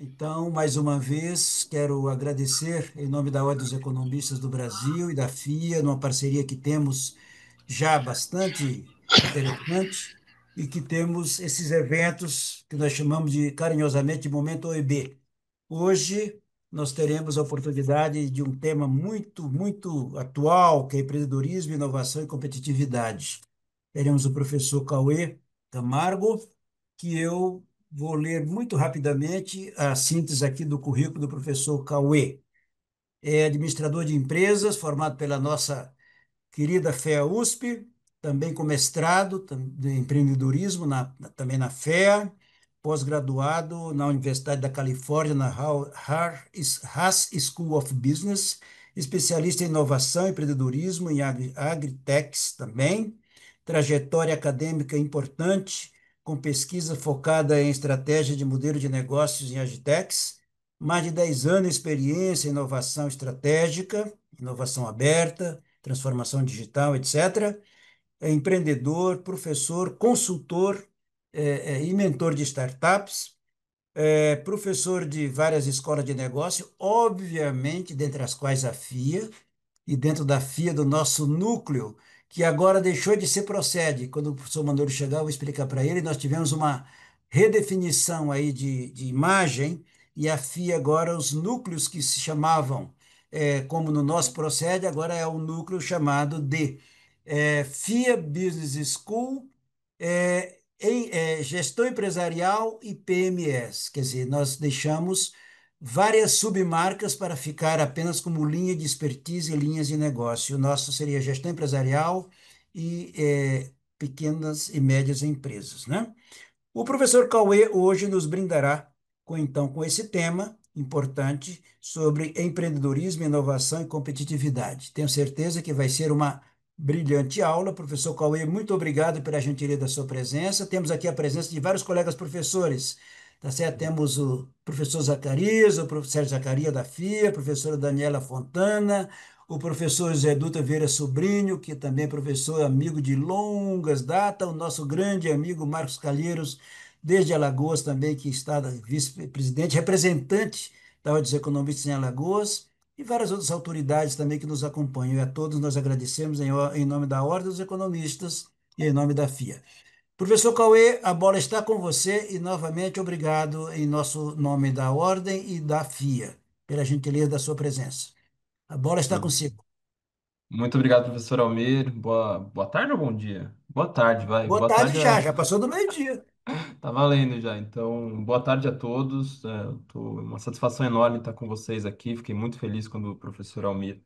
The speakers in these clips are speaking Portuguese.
Então, mais uma vez, quero agradecer em nome da Ordem dos Economistas do Brasil e da FIA, numa parceria que temos já bastante interessante e que temos esses eventos que nós chamamos de carinhosamente de Momento OEB. Hoje nós teremos a oportunidade de um tema muito atual, que é empreendedorismo, inovação e competitividade. Teremos o professor Cauê Camargo, que eu vou ler muito rapidamente a síntese aqui do currículo do professor Cauê. É administrador de empresas, formado pela nossa querida FEA USP, também com mestrado de empreendedorismo também na FEA, pós-graduado na Universidade da Califórnia, na Haas School of Business, especialista em inovação e empreendedorismo em agritechs também, trajetória acadêmica importante, com pesquisa focada em estratégia de modelo de negócios em agritechs, mais de 10 anos de experiência em inovação estratégica, inovação aberta, transformação digital, etc. É empreendedor, professor, consultor e mentor de startups, é professor de várias escolas de negócio, obviamente, dentre as quais a FIA, e dentro da FIA, do nosso núcleo, que agora deixou de ser Procede. Quando o professor Manolo chegar, eu vou explicar para ele. Nós tivemos uma redefinição aí de imagem, e a FIA agora, os núcleos que se chamavam, como no nosso Procede, agora é o núcleo chamado de FIA Business School, Gestão Empresarial e PMS. Quer dizer, nós deixamos várias submarcas para ficar apenas como linha de expertise e linhas de negócio. O nosso seria gestão empresarial e pequenas e médias empresas, né? O professor Cauê hoje nos brindará com esse tema importante sobre empreendedorismo, inovação e competitividade. Tenho certeza que vai ser uma brilhante aula. Professor Cauê, muito obrigado pela gentileza da sua presença. Temos aqui a presença de vários colegas professores. Tá certo? Temos o professor Zacarias, o professor Sérgio Zacarias da FIA, a professora Daniela Fontana, o professor José Dutra Vieira Sobrinho, que também é professor amigo de longas datas, o nosso grande amigo Marcos Calheiros, desde Alagoas também, que está vice-presidente, representante da Ordem dos Economistas em Alagoas, e várias outras autoridades também que nos acompanham. E a todos nós agradecemos em nome da Ordem dos Economistas e em nome da FIA. Professor Cauê, a bola está com você e novamente obrigado em nosso nome da Ordem e da FIA, pela gentileza da sua presença. A bola está Muito, consigo. muito obrigado, professor Almir. Boa tarde ou bom dia? Boa tarde, vai. Boa Boa tarde tarde, já passou do meio-dia. tá valendo já. Então, boa tarde a todos. Uma satisfação enorme estar com vocês aqui. Fiquei muito feliz quando o professor Almir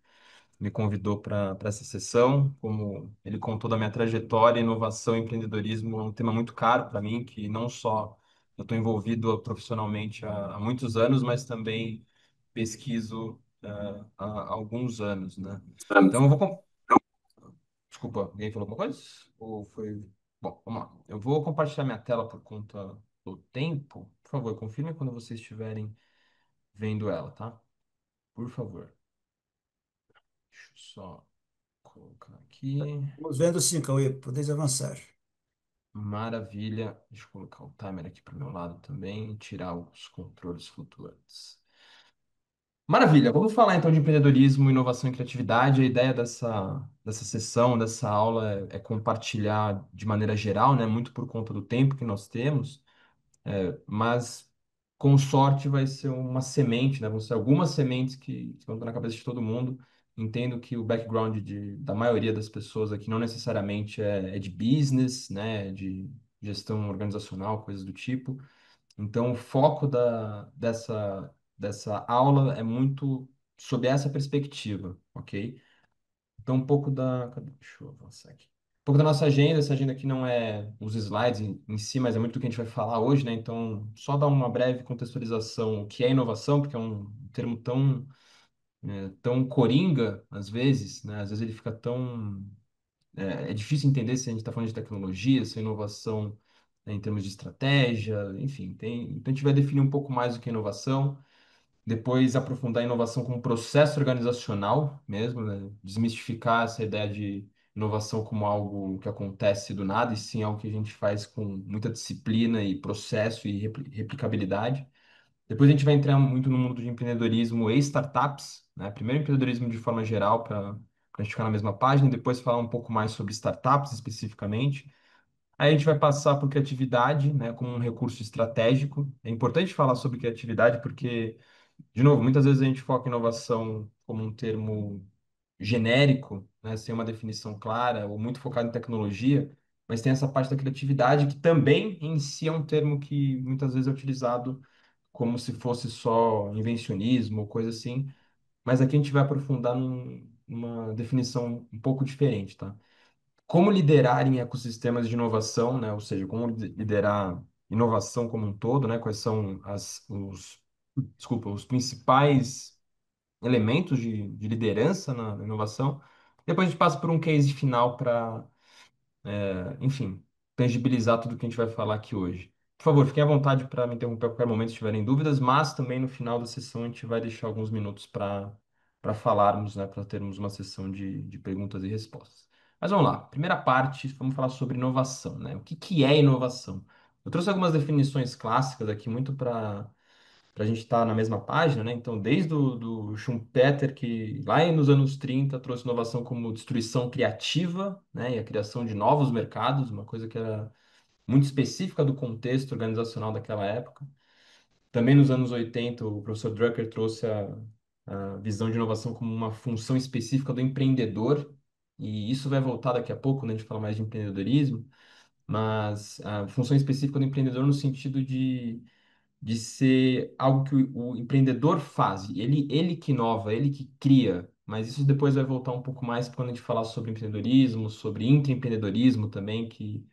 me convidou para essa sessão. Como ele contou da minha trajetória, inovação e empreendedorismo é um tema muito caro para mim, que não só eu estou envolvido profissionalmente há muitos anos, mas também pesquiso há alguns anos, né? Então, Desculpa, alguém falou alguma coisa? Ou foi. Bom, vamos lá. Eu vou compartilhar minha tela por conta do tempo. Por favor, confirme quando vocês estiverem vendo ela, tá? Por favor. Deixa eu só colocar aqui. Vamos vendo sim, Cauê, podeis avançar. Maravilha. Deixa eu colocar o timer aqui para o meu lado também e tirar os controles flutuantes. Maravilha, vamos falar então de empreendedorismo, inovação e criatividade. A ideia dessa sessão, dessa aula é compartilhar de maneira geral, né, muito por conta do tempo que nós temos, mas com sorte vai ser uma semente, né, vão ser algumas sementes que vão estar na cabeça de todo mundo. Entendo que o background da maioria das pessoas aqui não necessariamente é de business, né, de gestão organizacional, coisas do tipo. Então, o foco dessa aula é muito sob essa perspectiva, ok? Então, um pouco deixa eu avançar aqui. Um pouco da nossa agenda, essa agenda aqui não é os slides em si, mas é muito do que a gente vai falar hoje, né? Então, só dar uma breve contextualização, o que é inovação, porque é um termo tão coringa, às vezes, né? Às vezes ele fica tão é difícil entender se a gente está falando de tecnologia, se é inovação, né, em termos de estratégia, enfim. Então, a gente vai definir um pouco mais o que é inovação, depois aprofundar a inovação como processo organizacional mesmo, né? Desmistificar essa ideia de inovação como algo que acontece do nada, e sim algo que a gente faz com muita disciplina e processo e replicabilidade. Depois a gente vai entrar muito no mundo de empreendedorismo e startups, né? Primeiro empreendedorismo de forma geral para a gente ficar na mesma página, depois falar um pouco mais sobre startups especificamente. Aí a gente vai passar por criatividade, né, como um recurso estratégico. É importante falar sobre criatividade porque, de novo, muitas vezes a gente foca em inovação como um termo genérico, né, sem uma definição clara, ou muito focado em tecnologia, mas tem essa parte da criatividade que também em si é um termo que muitas vezes é utilizado como se fosse só invencionismo ou coisa assim, mas aqui a gente vai aprofundar numa definição um pouco diferente, tá? Como liderar em ecossistemas de inovação, né? Ou seja, como liderar inovação como um todo, né? Quais são desculpa, os principais elementos de liderança na inovação. Depois a gente passa por um case final para enfim, tangibilizar tudo que a gente vai falar aqui hoje. Por favor, fiquem à vontade para me interromper a qualquer momento se tiverem dúvidas, mas também no final da sessão a gente vai deixar alguns minutos para falarmos, né, para termos uma sessão de perguntas e respostas. Mas vamos lá, primeira parte, vamos falar sobre inovação, né? O que que é inovação? Eu trouxe algumas definições clássicas aqui, muito para a gente estar na mesma página, né? Então, desde do Schumpeter, que lá nos anos 30 trouxe inovação como destruição criativa, né? E a criação de novos mercados, uma coisa que era muito específica do contexto organizacional daquela época. Também nos anos 80, o professor Drucker trouxe a visão de inovação como uma função específica do empreendedor, e isso vai voltar daqui a pouco, né? A gente fala mais de empreendedorismo, mas a função específica do empreendedor no sentido de ser algo que o empreendedor faz. Ele que inova, ele que cria. Mas isso depois vai voltar um pouco mais quando a gente falar sobre empreendedorismo, sobre intraempreendedorismo também, que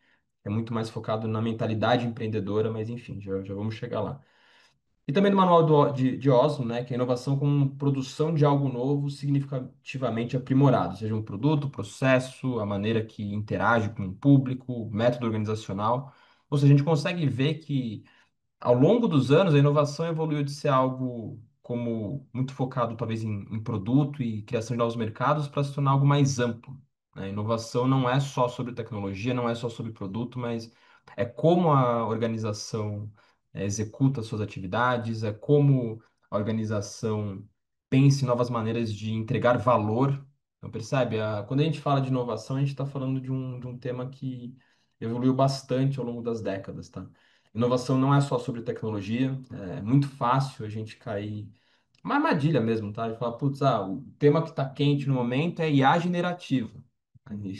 é muito mais focado na mentalidade empreendedora, mas enfim, já vamos chegar lá. E também no manual de Oslo, né, que é inovação como produção de algo novo significativamente aprimorado, seja um produto, processo, a maneira que interage com o público, método organizacional. Ou seja, a gente consegue ver que ao longo dos anos, a inovação evoluiu de ser algo como muito focado talvez em produto e criação de novos mercados para se tornar algo mais amplo, né? Inovação não é só sobre tecnologia, não é só sobre produto, mas é como a organização executa suas atividades, é como a organização pensa em novas maneiras de entregar valor. Então, percebe? Quando a gente fala de inovação, a gente está falando de um tema que evoluiu bastante ao longo das décadas, tá? Inovação não é só sobre tecnologia, é muito fácil a gente cair. Uma armadilha mesmo, tá? De falar, putz, o tema que está quente no momento é IA generativa. Aí,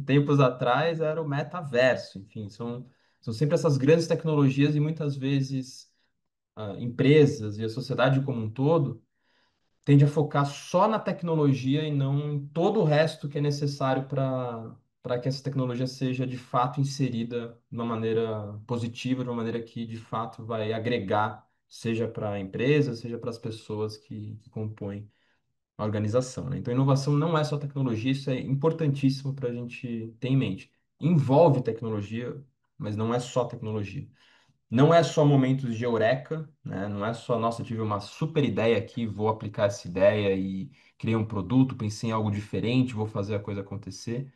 tempos atrás era o metaverso, enfim, são sempre essas grandes tecnologias e muitas vezes empresas e a sociedade como um todo tende a focar só na tecnologia e não em todo o resto que é necessário para que essa tecnologia seja de fato inserida de uma maneira positiva, de uma maneira que de fato vai agregar, seja para a empresa, seja para as pessoas que compõem a organização, né? Então, inovação não é só tecnologia, isso é importantíssimo para a gente ter em mente. Envolve tecnologia, mas não é só tecnologia. Não é só momentos de eureka, né? Não é só, nossa, eu tive uma super ideia aqui, vou aplicar essa ideia e criei um produto, pensei em algo diferente, vou fazer a coisa acontecer.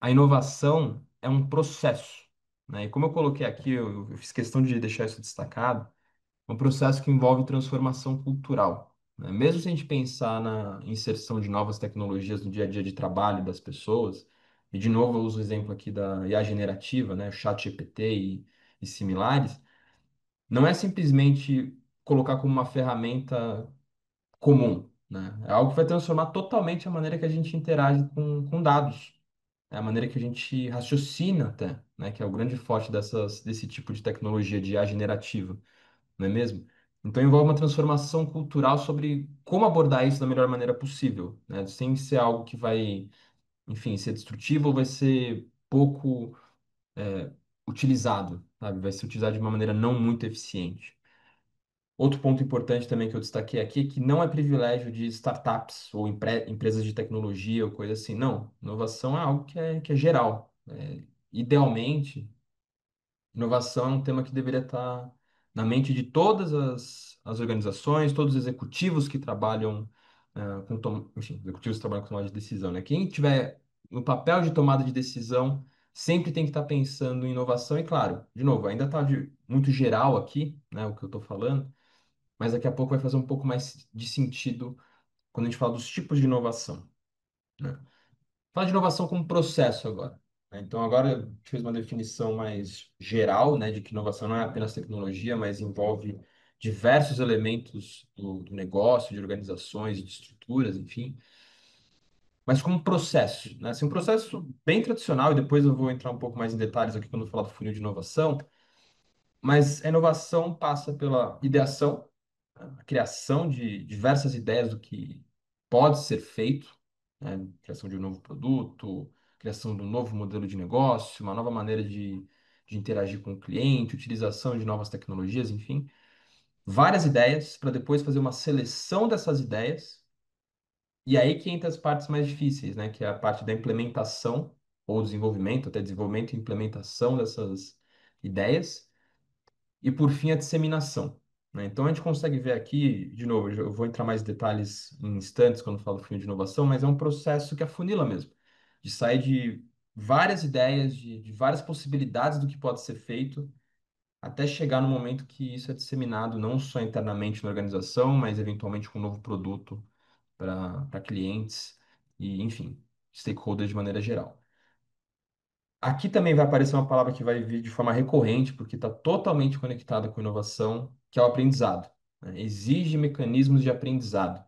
A inovação é um processo, né? E como eu coloquei aqui, eu fiz questão de deixar isso destacado, é um processo que envolve transformação cultural, né? Mesmo se a gente pensar na inserção de novas tecnologias no dia a dia de trabalho das pessoas, e de novo eu uso o exemplo aqui da IA generativa, né? ChatGPT e similares, não é simplesmente colocar como uma ferramenta comum, né? É algo que vai transformar totalmente a maneira que a gente interage com dados, é a maneira que a gente raciocina até, né? Que é o grande forte desse tipo de tecnologia de IA generativa, não é mesmo? Então envolve uma transformação cultural sobre como abordar isso da melhor maneira possível, né? Sem ser algo que vai, enfim, ser destrutivo ou vai ser pouco utilizado, sabe? Vai ser utilizado de uma maneira não muito eficiente. Outro ponto importante também que eu destaquei aqui é que não é privilégio de startups ou empresas de tecnologia ou coisa assim. Não, inovação é algo que é geral. Idealmente, inovação é um tema que deveria estar na mente de todas as organizações, todos os executivos que trabalham enfim, executivos que trabalham com tomada de decisão, né? Quem tiver no papel de tomada de decisão sempre tem que estar pensando em inovação e, claro, de novo, ainda está muito geral aqui, né, o que eu estou falando, mas daqui a pouco vai fazer um pouco mais de sentido quando a gente fala dos tipos de inovação, né? Fala de inovação como processo agora, né? Então, agora eu fiz uma definição mais geral, né, de que inovação não é apenas tecnologia, mas envolve diversos elementos do negócio, de organizações, de estruturas, enfim, mas como processo, né? Assim, um processo bem tradicional, e depois eu vou entrar um pouco mais em detalhes aqui quando eu falar do funil de inovação, mas a inovação passa pela ideação, a criação de diversas ideias do que pode ser feito, né? Criação de um novo produto, criação de um novo modelo de negócio, uma nova maneira de interagir com o cliente, utilização de novas tecnologias, enfim, várias ideias para depois fazer uma seleção dessas ideias. E aí que entra as partes mais difíceis, né? Que é a parte da implementação ou desenvolvimento, até desenvolvimento e implementação dessas ideias e por fim a disseminação, né? Então a gente consegue ver aqui, de novo, eu vou entrar mais em detalhes em instantes quando falo funil de inovação, mas é um processo que afunila mesmo, de sair de várias ideias, de várias possibilidades do que pode ser feito, até chegar no momento que isso é disseminado não só internamente na organização, mas eventualmente com um novo produto para clientes e, enfim, stakeholders de maneira geral. Aqui também vai aparecer uma palavra que vai vir de forma recorrente, porque está totalmente conectada com inovação, que é o aprendizado, né? Exige mecanismos de aprendizado.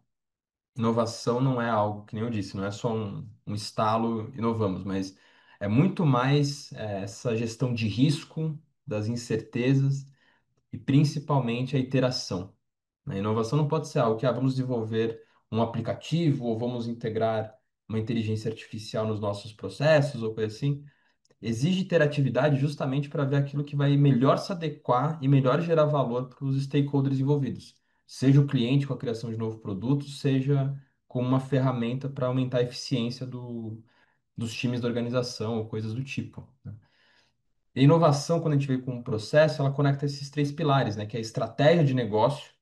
Inovação não é algo, que nem eu disse, não é só um estalo, inovamos, mas é muito mais essa gestão de risco, das incertezas e principalmente a iteração. A inovação não pode ser algo que vamos desenvolver um aplicativo ou vamos integrar uma inteligência artificial nos nossos processos ou coisa assim. Exige interatividade justamente para ver aquilo que vai melhor se adequar e melhor gerar valor para os stakeholders envolvidos. Seja o cliente com a criação de novo produto, seja como uma ferramenta para aumentar a eficiência dos times da organização ou coisas do tipo, né? E a inovação, quando a gente vê com um processo, ela conecta esses três pilares, né? Que é a estratégia de negócio,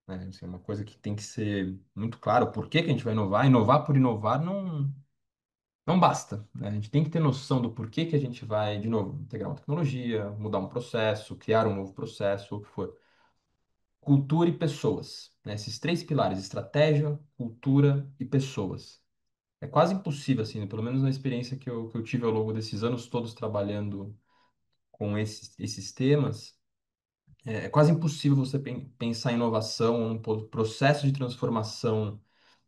né? Isso é uma coisa que tem que ser muito claro, por que que a gente vai inovar. Inovar por inovar não basta, né? A gente tem que ter noção do porquê que a gente vai, de novo, integrar uma tecnologia, mudar um processo, criar um novo processo, ou o que for. Cultura e pessoas, né? Esses três pilares, estratégia, cultura e pessoas. É quase impossível, assim, pelo menos na experiência que eu tive ao longo desses anos todos trabalhando com esses temas, é quase impossível você pensar em inovação, um processo de transformação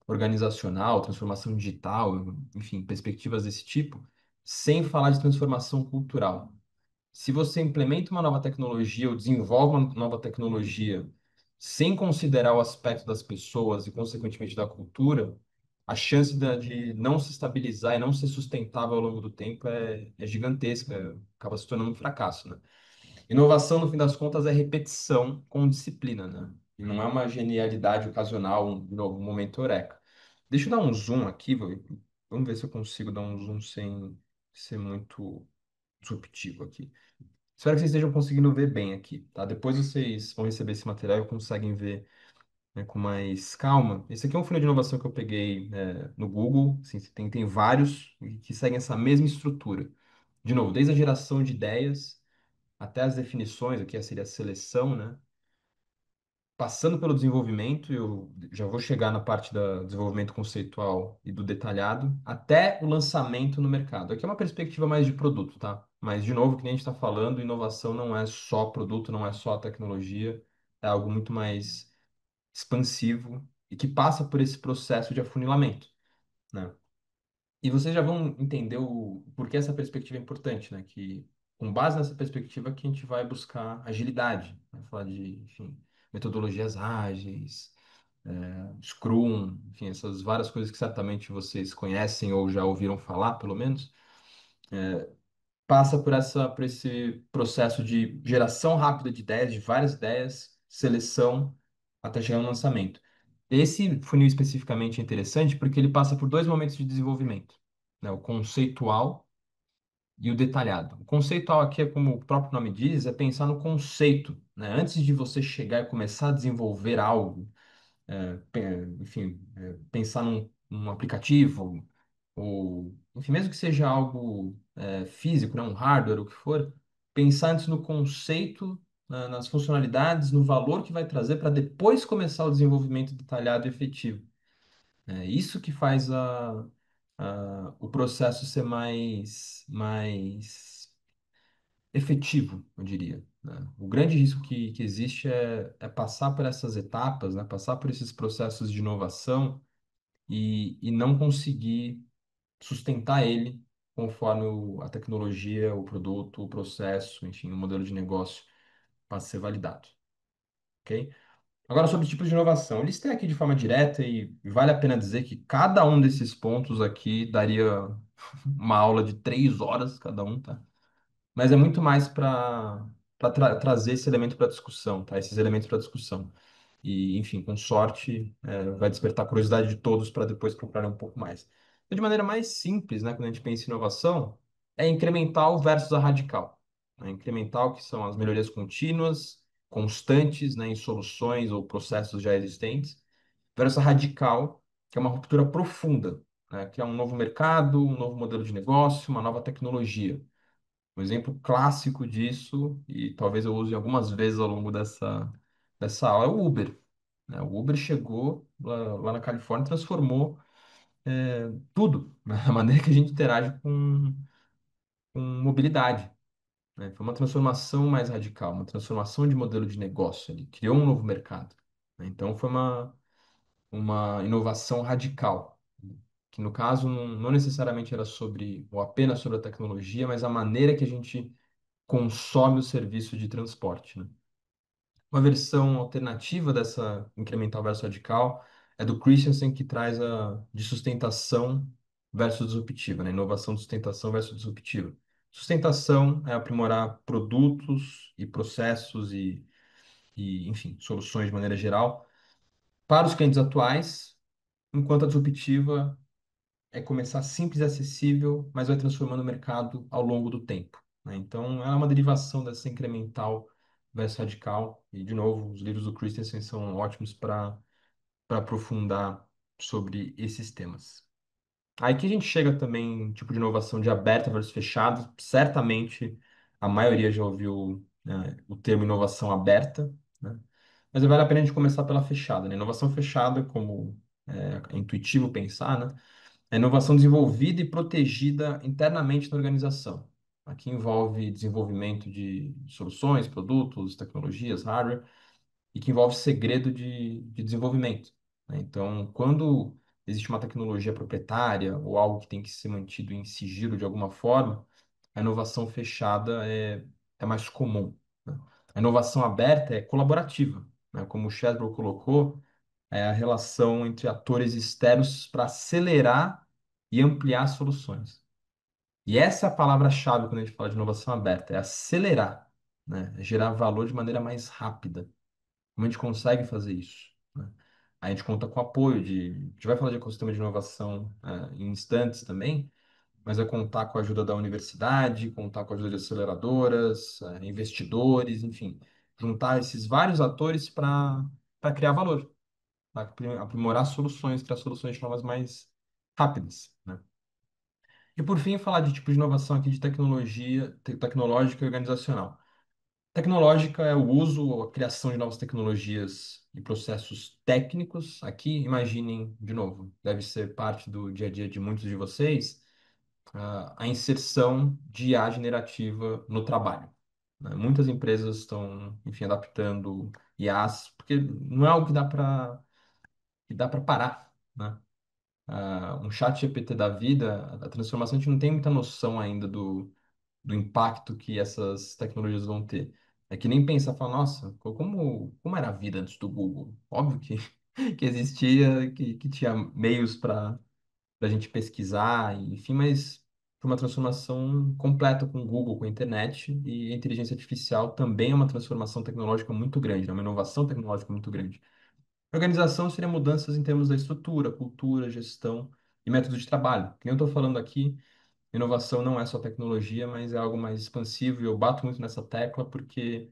organizacional, transformação digital, enfim, perspectivas desse tipo, sem falar de transformação cultural. Se você implementa uma nova tecnologia ou desenvolve uma nova tecnologia sem considerar o aspecto das pessoas e, consequentemente, da cultura, a chance de não se estabilizar e não ser sustentável ao longo do tempo é gigantesca, acaba se tornando um fracasso, né? Inovação, no fim das contas, é repetição com disciplina, né? E não é uma genialidade ocasional, de novo, um momento eureka. Deixa eu dar um zoom aqui, vamos ver se eu consigo dar um zoom sem ser muito disruptivo aqui. Espero que vocês estejam conseguindo ver bem aqui, tá? Depois vocês vão receber esse material e conseguem ver, né, com mais calma. Esse aqui é um funil de inovação que eu peguei, no Google, assim, tem vários que seguem essa mesma estrutura. De novo, desde a geração de ideias até as definições, aqui seria a seleção, né? Passando pelo desenvolvimento, eu já vou chegar na parte do desenvolvimento conceitual e do detalhado, até o lançamento no mercado. Aqui é uma perspectiva mais de produto, tá? Mas, de novo, que nem a gente está falando, inovação não é só produto, não é só tecnologia, é algo muito mais expansivo e que passa por esse processo de afunilamento, né? E vocês já vão entender o porquê essa perspectiva é importante, né? Que com base nessa perspectiva que a gente vai buscar agilidade, vai falar de, enfim, metodologias ágeis, Scrum, enfim, essas várias coisas que certamente vocês conhecem ou já ouviram falar, pelo menos, passa por esse processo de geração rápida de ideias, de várias ideias, seleção, até chegar no lançamento. Esse funil especificamente é interessante porque ele passa por dois momentos de desenvolvimento, né? O conceitual e o detalhado. O conceitual aqui é como o próprio nome diz, é pensar no conceito, né? Antes de você chegar e começar a desenvolver algo, enfim, pensar num aplicativo ou, enfim, mesmo que seja algo físico, né, um hardware, o que for, pensar antes no conceito, nas funcionalidades, no valor que vai trazer para depois começar o desenvolvimento detalhado e efetivo. É isso que faz o processo ser mais efetivo, eu diria, né? O grande risco que existe é passar por essas etapas, né? Passar por esses processos de inovação e não conseguir sustentar ele conforme a tecnologia, o produto, o processo, enfim, o modelo de negócio passa a ser validado, ok? Agora, sobre tipos de inovação. Eles têm aqui de forma direta e vale a pena dizer que cada um desses pontos aqui daria uma aula de 3 horas cada um, tá? Mas é muito mais para trazer esse elemento para discussão, tá? Esses elementos para discussão. E, enfim, com sorte, vai despertar a curiosidade de todos para depois procurar um pouco mais. Então, de maneira mais simples, né, quando a gente pensa em inovação, é incremental versus a radical. Né? Incremental, que são as melhorias contínuas, constantes, né, em soluções ou processos já existentes, versus a radical, que é uma ruptura profunda, né, que é um novo mercado, um novo modelo de negócio, uma nova tecnologia. Um exemplo clássico disso, e talvez eu use algumas vezes ao longo dessa aula, é o Uber. Né? O Uber chegou lá na Califórnia e transformou tudo, né? A maneira que a gente interage com mobilidade. Né? Foi uma transformação mais radical, uma transformação de modelo de negócio. Ele criou um novo mercado. Né? Então, foi uma inovação radical, que no caso não necessariamente era sobre, ou apenas sobre a tecnologia, mas a maneira que a gente consome o serviço de transporte, né? Uma versão alternativa dessa incremental versus radical é do Christensen, que traz a de sustentação versus disruptiva, né? Inovação de sustentação versus disruptiva. Sustentação é aprimorar produtos e processos enfim, soluções de maneira geral para os clientes atuais, enquanto a disruptiva é começar simples e acessível, mas vai transformando o mercado ao longo do tempo, né? Então, ela é uma derivação dessa incremental versus radical. E, de novo, os livros do Christensen são ótimos para aprofundar sobre esses temas. Aí que a gente chega também em tipo de inovação de aberta versus fechado. Certamente a maioria já ouviu, né, o termo inovação aberta, né? Mas vale a pena a gente começar pela fechada, né? Inovação fechada, como é intuitivo pensar, né? É inovação desenvolvida e protegida internamente na organização. Aqui envolve desenvolvimento de soluções, produtos, tecnologias, hardware, e que envolve segredo de desenvolvimento. Né? Então, quando existe uma tecnologia proprietária ou algo que tem que ser mantido em sigilo de alguma forma, a inovação fechada é mais comum. Né? A inovação aberta é colaborativa, né? Como o Chesbrough colocou, é a relação entre atores externos para acelerar e ampliar soluções. E essa é a palavra-chave quando a gente fala de inovação aberta, é acelerar, né? É gerar valor de maneira mais rápida. Como a gente consegue fazer isso? Né? A gente conta com apoio a gente vai falar de ecossistema de inovação, em instantes também, mas é contar com a ajuda da universidade, contar com a ajuda de aceleradoras, investidores, enfim, juntar esses vários atores para criar valor, para aprimorar soluções, criar soluções de formas mais rápidas, né? E por fim, falar de tipo de inovação aqui de tecnologia, tecnológica e organizacional. Tecnológica é o uso ou a criação de novas tecnologias e processos técnicos. Aqui, imaginem, de novo, deve ser parte do dia a dia de muitos de vocês, a inserção de IA generativa no trabalho. Né? Muitas empresas estão, enfim, adaptando IAs, porque não é algo que dá para parar, né? Um chat GPT da vida, a transformação, a gente não tem muita noção ainda do impacto que essas tecnologias vão ter. É que nem pensar, falar, nossa, como era a vida antes do Google? Óbvio que, que existia, que tinha meios para a gente pesquisar, enfim, mas foi uma transformação completa com o Google, com a internet, e a inteligência artificial também é uma transformação tecnológica muito grande, né? Uma inovação tecnológica muito grande. Organização seria mudanças em termos da estrutura, cultura, gestão e método de trabalho. Que nem eu estou falando aqui, inovação não é só tecnologia, mas é algo mais expansivo e eu bato muito nessa tecla porque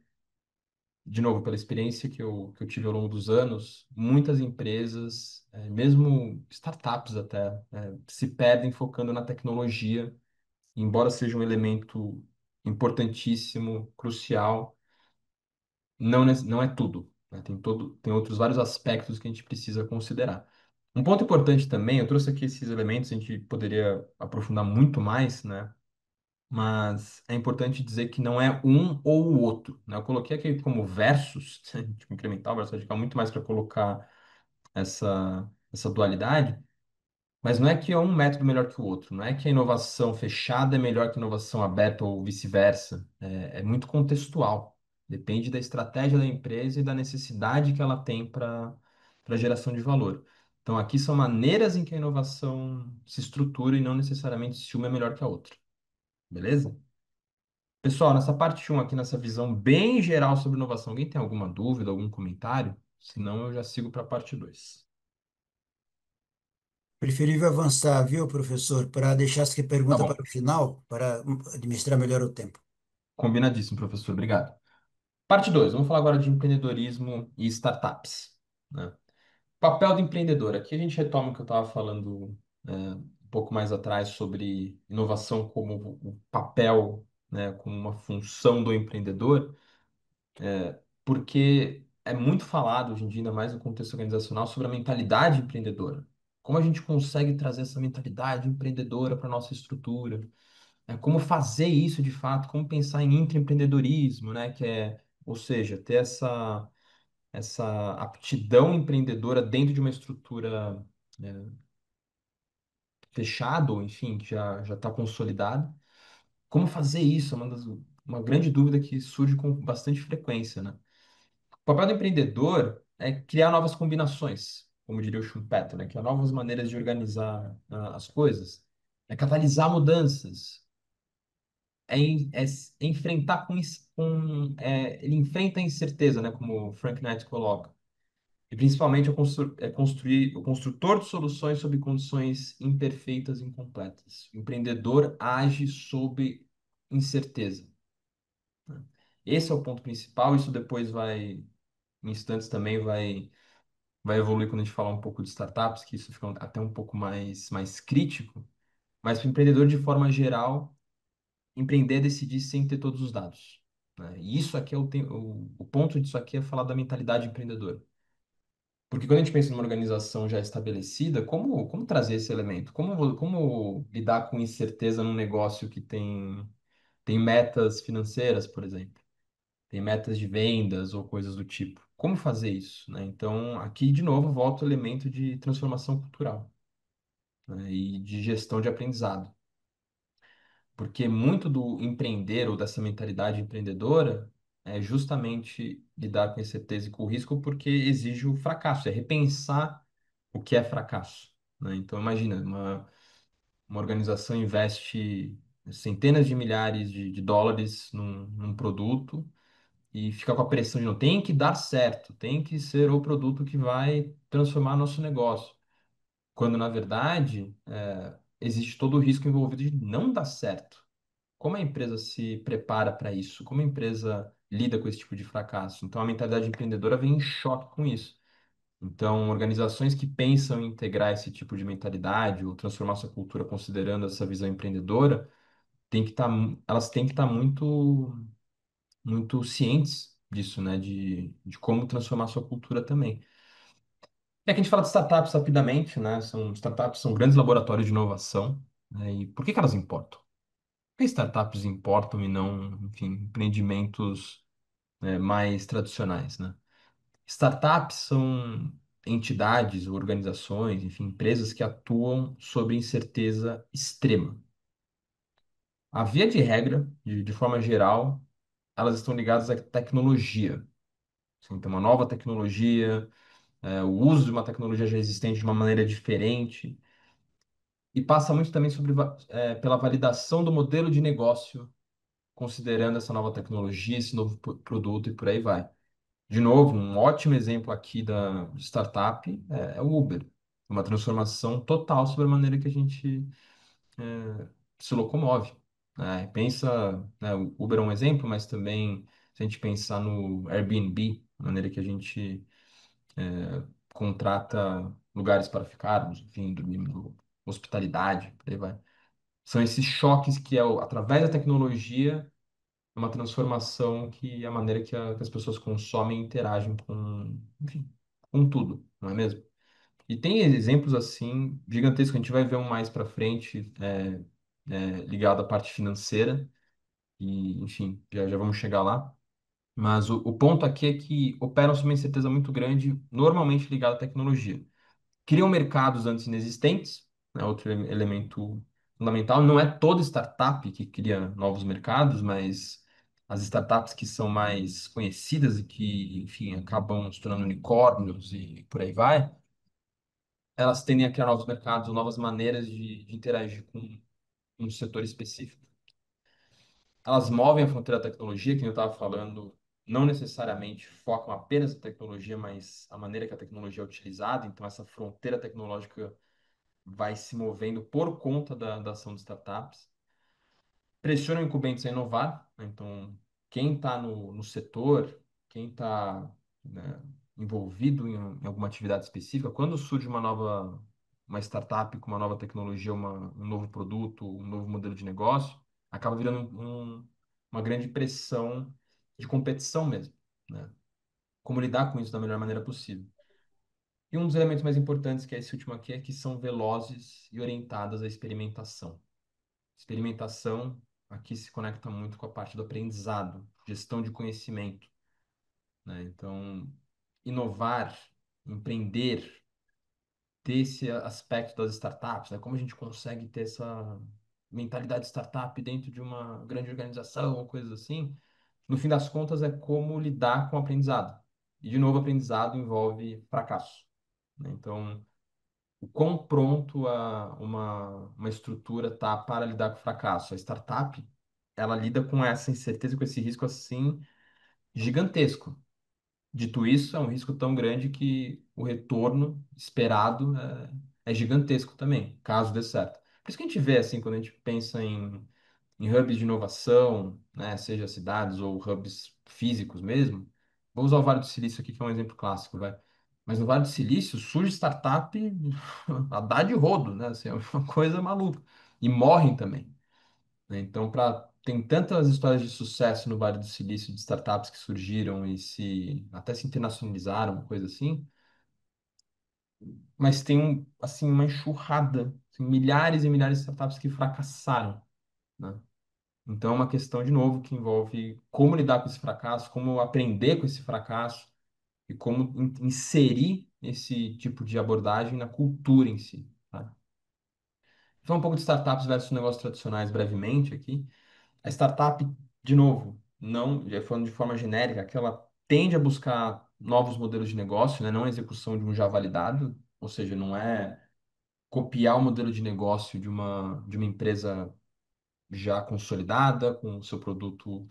de novo, pela experiência que eu tive ao longo dos anos, muitas empresas, mesmo startups até, se perdem focando na tecnologia, embora seja um elemento importantíssimo, crucial, não é tudo, né? Tem outros vários aspectos que a gente precisa considerar. Um ponto importante também, eu trouxe aqui esses elementos, a gente poderia aprofundar muito mais, né? Mas é importante dizer que não é um ou o outro, né? Eu coloquei aqui como versus, tipo incremental, versus radical, muito mais para colocar essa dualidade, mas não é que é um método melhor que o outro, não é que a inovação fechada é melhor que a inovação aberta ou vice-versa. É muito contextual. Depende da estratégia da empresa e da necessidade que ela tem para geração de valor. Então, aqui são maneiras em que a inovação se estrutura e não necessariamente se uma é melhor que a outra. Beleza? Pessoal, nessa parte um aqui, nessa visão bem geral sobre inovação, alguém tem alguma dúvida, algum comentário? Senão eu já sigo para a parte 2. Preferível avançar, viu, professor, para deixar essa Tá pergunta bom. para o final, para administrar melhor o tempo. Combinadíssimo, professor. Obrigado. Parte 2. Vamos falar agora de empreendedorismo e startups, né? Papel do empreendedor. Aqui a gente retoma o que eu estava falando um pouco mais atrás sobre inovação como o papel, né, como uma função do empreendedor, porque é muito falado hoje em dia, ainda mais no contexto organizacional, sobre a mentalidade empreendedora. Como a gente consegue trazer essa mentalidade empreendedora para a nossa estrutura? Como fazer isso de fato? Como pensar em intraempreendedorismo, né? Ou seja, ter essa aptidão empreendedora dentro de uma estrutura fechada, ou enfim, que já está consolidada. Como fazer isso? Uma grande dúvida que surge com bastante frequência, né? O papel do empreendedor é criar novas combinações, como diria o Schumpeter, né? Criar novas maneiras de organizar as coisas, é catalisar mudanças, enfrentar ele enfrenta a incerteza, né? Como o Frank Knight coloca. E principalmente construir o construtor de soluções sob condições imperfeitas e incompletas. O empreendedor age sob incerteza, né? Esse é o ponto principal. Isso depois em instantes também vai evoluir quando a gente falar um pouco de startups, que isso fica até um pouco mais crítico. Mas para o empreendedor, de forma geral, empreender é decidir sem ter todos os dados, né? E isso aqui o ponto disso aqui é falar da mentalidade empreendedora. Porque quando a gente pensa numa organização já estabelecida, como trazer esse elemento? Como lidar com incerteza num negócio que tem metas financeiras, por exemplo? Tem metas de vendas ou coisas do tipo. Como fazer isso, né? Então, aqui, de novo, volta o elemento de transformação cultural, né? E de gestão de aprendizado. Porque muito do empreender ou dessa mentalidade empreendedora é justamente lidar com a incerteza e com o risco porque exige o fracasso, é repensar o que é fracasso, né? Então, imagina, uma organização investe centenas de milhares de dólares num produto e fica com a pressão de não, tem que dar certo, tem que ser o produto que vai transformar nosso negócio. Quando, na verdade, existe todo o risco envolvido de não dar certo. Como a empresa se prepara para isso? Como a empresa lida com esse tipo de fracasso? Então, a mentalidade empreendedora vem em choque com isso. Então, organizações que pensam em integrar esse tipo de mentalidade ou transformar sua cultura considerando essa visão empreendedora, elas têm que estar muito cientes disso, né? De como transformar sua cultura também. E aqui a gente fala de startups rapidamente, né? Startups são grandes laboratórios de inovação, né? E por que elas importam? Por que startups importam e não, enfim, empreendimentos, mais tradicionais, né? Startups são entidades ou organizações, enfim, empresas que atuam sob incerteza extrema. A via de regra, de forma geral, elas estão ligadas à tecnologia. Assim, tem uma nova tecnologia, o uso de uma tecnologia já existente de uma maneira diferente, e passa muito também pela validação do modelo de negócio, considerando essa nova tecnologia, esse novo produto e por aí vai. De novo, um ótimo exemplo aqui da startup é o Uber. Uma transformação total sobre a maneira que a gente se locomove, né? Pensa, né, o Uber é um exemplo, mas também Se a gente pensar no Airbnb, a maneira que a gente contrata lugares para ficarmos, enfim, dormindo, hospitalidade, por aí vai. São esses choques que através da tecnologia, é uma transformação que é a maneira que as pessoas consomem e interagem com, enfim, com tudo, não é mesmo? E tem exemplos assim gigantescos, a gente vai ver um mais para frente, ligado à parte financeira, e enfim, já vamos chegar lá. Mas o ponto aqui é que operam sob uma incerteza muito grande, normalmente ligada à tecnologia. Criam mercados antes inexistentes, né? Outro elemento fundamental. Não é toda startup que cria novos mercados, mas as startups que são mais conhecidas e que, enfim, acabam se tornando unicórnios e por aí vai, elas tendem a criar novos mercados, novas maneiras de interagir com um setor específico. Elas movem a fronteira da tecnologia, que eu estava falando, não necessariamente focam apenas na tecnologia, mas a maneira que a tecnologia é utilizada. Então, essa fronteira tecnológica vai se movendo por conta da ação de startups. Pressionam incumbentes a inovar, né? Então, quem está no setor, quem está, né, envolvido em alguma atividade específica, quando surge uma startup com uma nova tecnologia, um novo produto, um novo modelo de negócio, acaba virando uma grande pressão de competição mesmo, né? Como lidar com isso da melhor maneira possível. E um dos elementos mais importantes, que é esse último aqui, é que são velozes e orientadas à experimentação. Experimentação aqui se conecta muito com a parte do aprendizado, gestão de conhecimento, né? Então, inovar, empreender, ter esse aspecto das startups, né? Como a gente consegue ter essa mentalidade de startup dentro de uma grande organização ou coisas assim, no fim das contas é como lidar com o aprendizado. E, de novo, aprendizado envolve fracasso, né? Então, o quão pronto uma estrutura tá para lidar com o fracasso. A startup, ela lida com essa incerteza, com esse risco assim gigantesco. Dito isso, é um risco tão grande que o retorno esperado é gigantesco também, caso dê certo. Por isso que a gente vê, assim, quando a gente pensa em hubs de inovação, né, seja cidades ou hubs físicos mesmo. Vou usar o Vale do Silício aqui, que é um exemplo clássico, vai. Mas no Vale do Silício surge startup a dar de rodo, né? Assim, é uma coisa maluca. E morrem também, né? Então, tem tantas histórias de sucesso no Vale do Silício de startups que surgiram e até se internacionalizaram, coisa assim, mas tem assim, uma enxurrada, assim, milhares e milhares de startups que fracassaram, né? Então, é uma questão, de novo, que envolve como lidar com esse fracasso, como aprender com esse fracasso e como inserir esse tipo de abordagem na cultura em si, tá? Então, um pouco de startups versus negócios tradicionais brevemente aqui. A startup, de novo, não, já falando de forma genérica, que ela tende a buscar novos modelos de negócio, né? Não a execução de um já validado, ou seja, não é copiar o modelo de negócio de uma empresa já consolidada, com o seu produto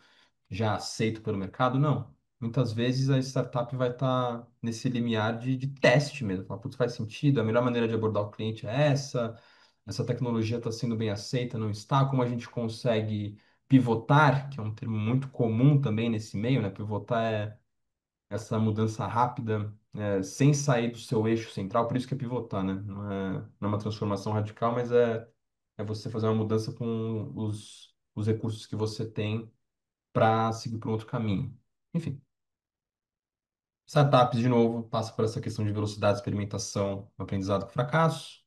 já aceito pelo mercado, não. Muitas vezes a startup vai estar nesse limiar de teste mesmo. Fala, putz, faz sentido, a melhor maneira de abordar o cliente é essa tecnologia está sendo bem aceita, não está, como a gente consegue pivotar, que é um termo muito comum também nesse meio, né? Pivotar é essa mudança rápida, sem sair do seu eixo central, por isso que é pivotar, né? Não é uma transformação radical, mas é você fazer uma mudança com os recursos que você tem para seguir por um outro caminho. Enfim, startups, de novo, passa por essa questão de velocidade, experimentação, aprendizado com fracasso,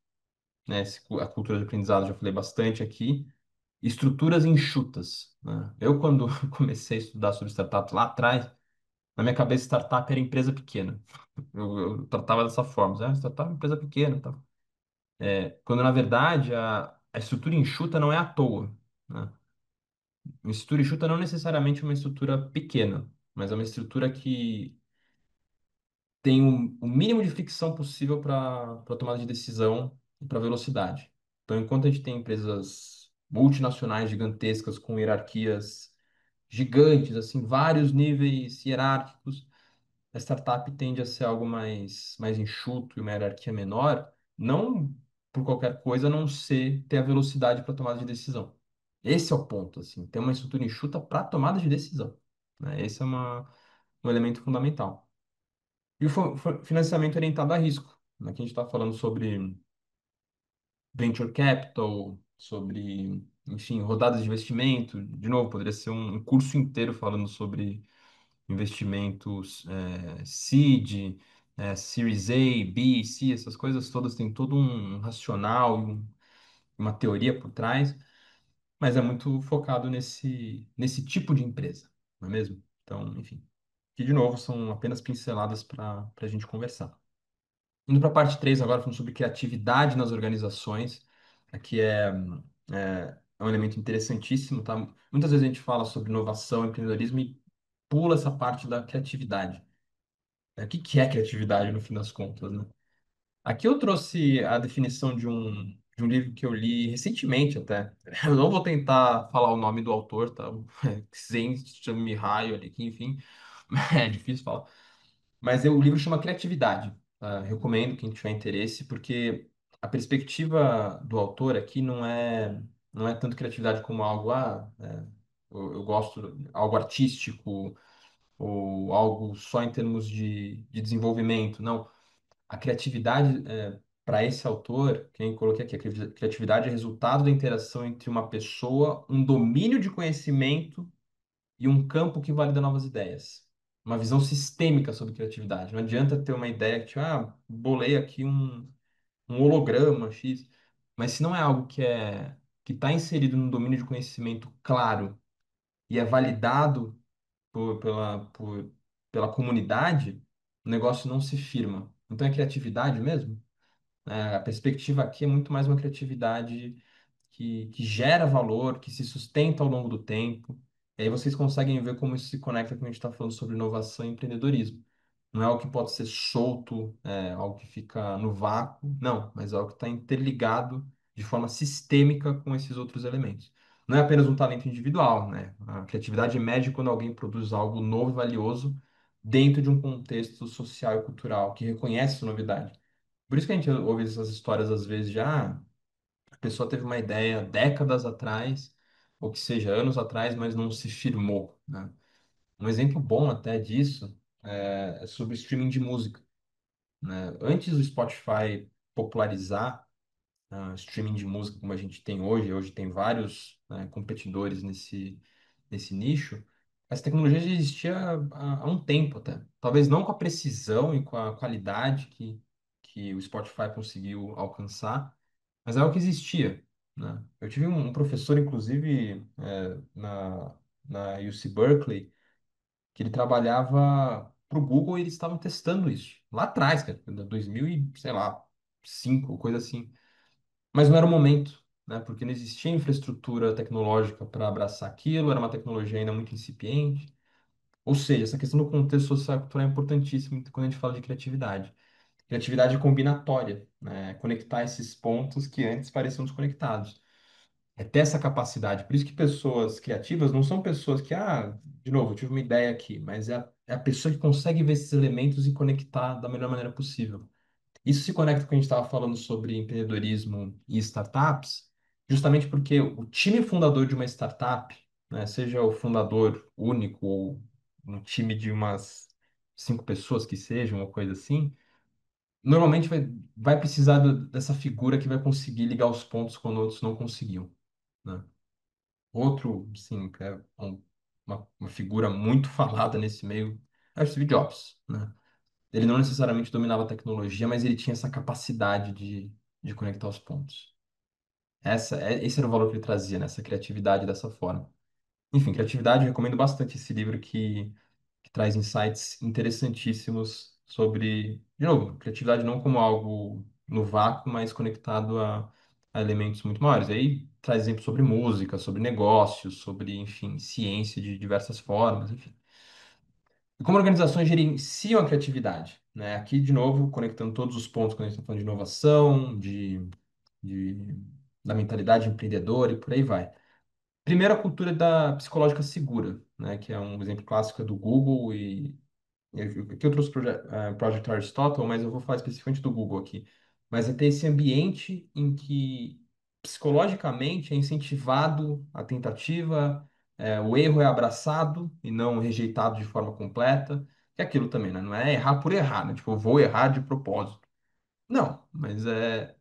né? A cultura de aprendizado, já falei bastante aqui. Estruturas enxutas, né? Eu, quando comecei a estudar sobre startups lá atrás, na minha cabeça, startup era empresa pequena. Eu tratava dessa forma, startup é uma empresa pequena, tá? Quando, na verdade, a estrutura enxuta não é à toa, né? Uma estrutura enxuta não necessariamente é uma estrutura pequena, mas é uma estrutura que tem o mínimo de fricção possível para tomada de decisão e para velocidade. Então, enquanto a gente tem empresas multinacionais gigantescas com hierarquias gigantes, assim, vários níveis hierárquicos, a startup tende a ser algo mais enxuto e uma hierarquia menor, não por qualquer coisa, a não ser ter a velocidade para tomada de decisão. Esse é o ponto, assim, ter uma estrutura enxuta para tomada de decisão. Né? Esse é um elemento fundamental. E o financiamento orientado a risco. Aqui a gente está falando sobre venture capital, sobre, enfim, rodadas de investimento. De novo, poderia ser um curso inteiro falando sobre investimentos seed, Series A, B, C, essas coisas todas têm todo um racional, uma teoria por trás, mas é muito focado nesse tipo de empresa, não é mesmo? Então, enfim, que de novo são apenas pinceladas para a gente conversar. Indo para a parte 3 agora, falando sobre criatividade nas organizações. Aqui é um elemento interessantíssimo, tá? Muitas vezes a gente fala sobre inovação, empreendedorismo e pula essa parte da criatividade. O que que é criatividade no fim das contas, né? Aqui eu trouxe a definição de um livro que eu li recentemente até. Eu não vou tentar falar o nome do autor, tá? Sem chame raio ali, que, enfim, é difícil falar. Mas o livro chama Criatividade. Tá? Recomendo quem tiver interesse, porque a perspectiva do autor aqui não é tanto criatividade como algo, eu gosto algo artístico ou algo só em termos de desenvolvimento. Não, a criatividade, para esse autor, quem coloquei aqui, a criatividade é resultado da interação entre uma pessoa, um domínio de conhecimento e um campo que valida novas ideias. Uma visão sistêmica sobre criatividade. Não adianta ter uma ideia que, tipo, bolei aqui um holograma X, mas se não é algo que está inserido num domínio de conhecimento claro e é validado pela comunidade, o negócio não se firma. Então é criatividade mesmo? A perspectiva aqui é muito mais uma criatividade que gera valor, que se sustenta ao longo do tempo. E aí vocês conseguem ver como isso se conecta quando a gente está falando sobre inovação e empreendedorismo. Não é algo que pode ser solto, algo que fica no vácuo, não, mas é algo que está interligado de forma sistêmica com esses outros elementos. Não é apenas um talento individual, né? A criatividade emerge quando alguém produz algo novo e valioso dentro de um contexto social e cultural que reconhece essa novidade. Por isso que a gente ouve essas histórias às vezes já a pessoa teve uma ideia décadas atrás, ou que seja, anos atrás, mas não se firmou, né? Um exemplo bom até disso é sobre streaming de música, né? Antes do Spotify popularizar streaming de música como a gente tem hoje tem vários, né, competidores nesse nicho, essa tecnologia já existia há um tempo até. Talvez não com a precisão e com a qualidade que o Spotify conseguiu alcançar, mas é algo que existia, né? Eu tive um professor, inclusive, na UC Berkeley, que ele trabalhava para o Google e eles estavam testando isso. Lá atrás, cara, em 2000 e, sei lá, 5, coisa assim. Mas não era o momento, né? Porque não existia infraestrutura tecnológica para abraçar aquilo, era uma tecnologia ainda muito incipiente. Ou seja, essa questão do contexto social e cultural é importantíssima quando a gente fala de criatividade. Criatividade combinatória, né? Conectar esses pontos que antes pareciam desconectados. É ter essa capacidade. Por isso que pessoas criativas não são pessoas que, de novo, eu tive uma ideia aqui, mas é a pessoa que consegue ver esses elementos e conectar da melhor maneira possível. Isso se conecta com o que a gente estava falando sobre empreendedorismo e startups, justamente porque o time fundador de uma startup, né, seja o fundador único ou um time de umas 5 pessoas que seja, uma coisa assim, normalmente vai precisar dessa figura que vai conseguir ligar os pontos quando outros não conseguiam, né? Outro, sim, que é uma figura muito falada nesse meio é o Steve Jobs, né? Ele não necessariamente dominava a tecnologia, mas ele tinha essa capacidade de conectar os pontos. Esse era o valor que ele trazia, né? Essa criatividade dessa forma. Enfim, criatividade, eu recomendo bastante esse livro que traz insights interessantíssimos sobre, de novo, criatividade não como algo no vácuo, mas conectado a elementos muito maiores. Aí traz exemplos sobre música, sobre negócios, sobre, enfim, ciência de diversas formas, enfim. E como organizações gerenciam a criatividade, né? Aqui, de novo, conectando todos os pontos quando a gente está falando de inovação, de- da mentalidade empreendedora e por aí vai. Primeiro, a cultura da psicológica segura, né? Que é um exemplo clássico do Google aqui eu trouxe Project Aristotle, mas eu vou falar especificamente do Google aqui. Mas é ter esse ambiente em que psicologicamente é incentivado a tentativa, O erro é abraçado e não rejeitado de forma completa. Que é aquilo também, né? Não é errar por errar, né? Tipo, eu vou errar de propósito. Não, mas é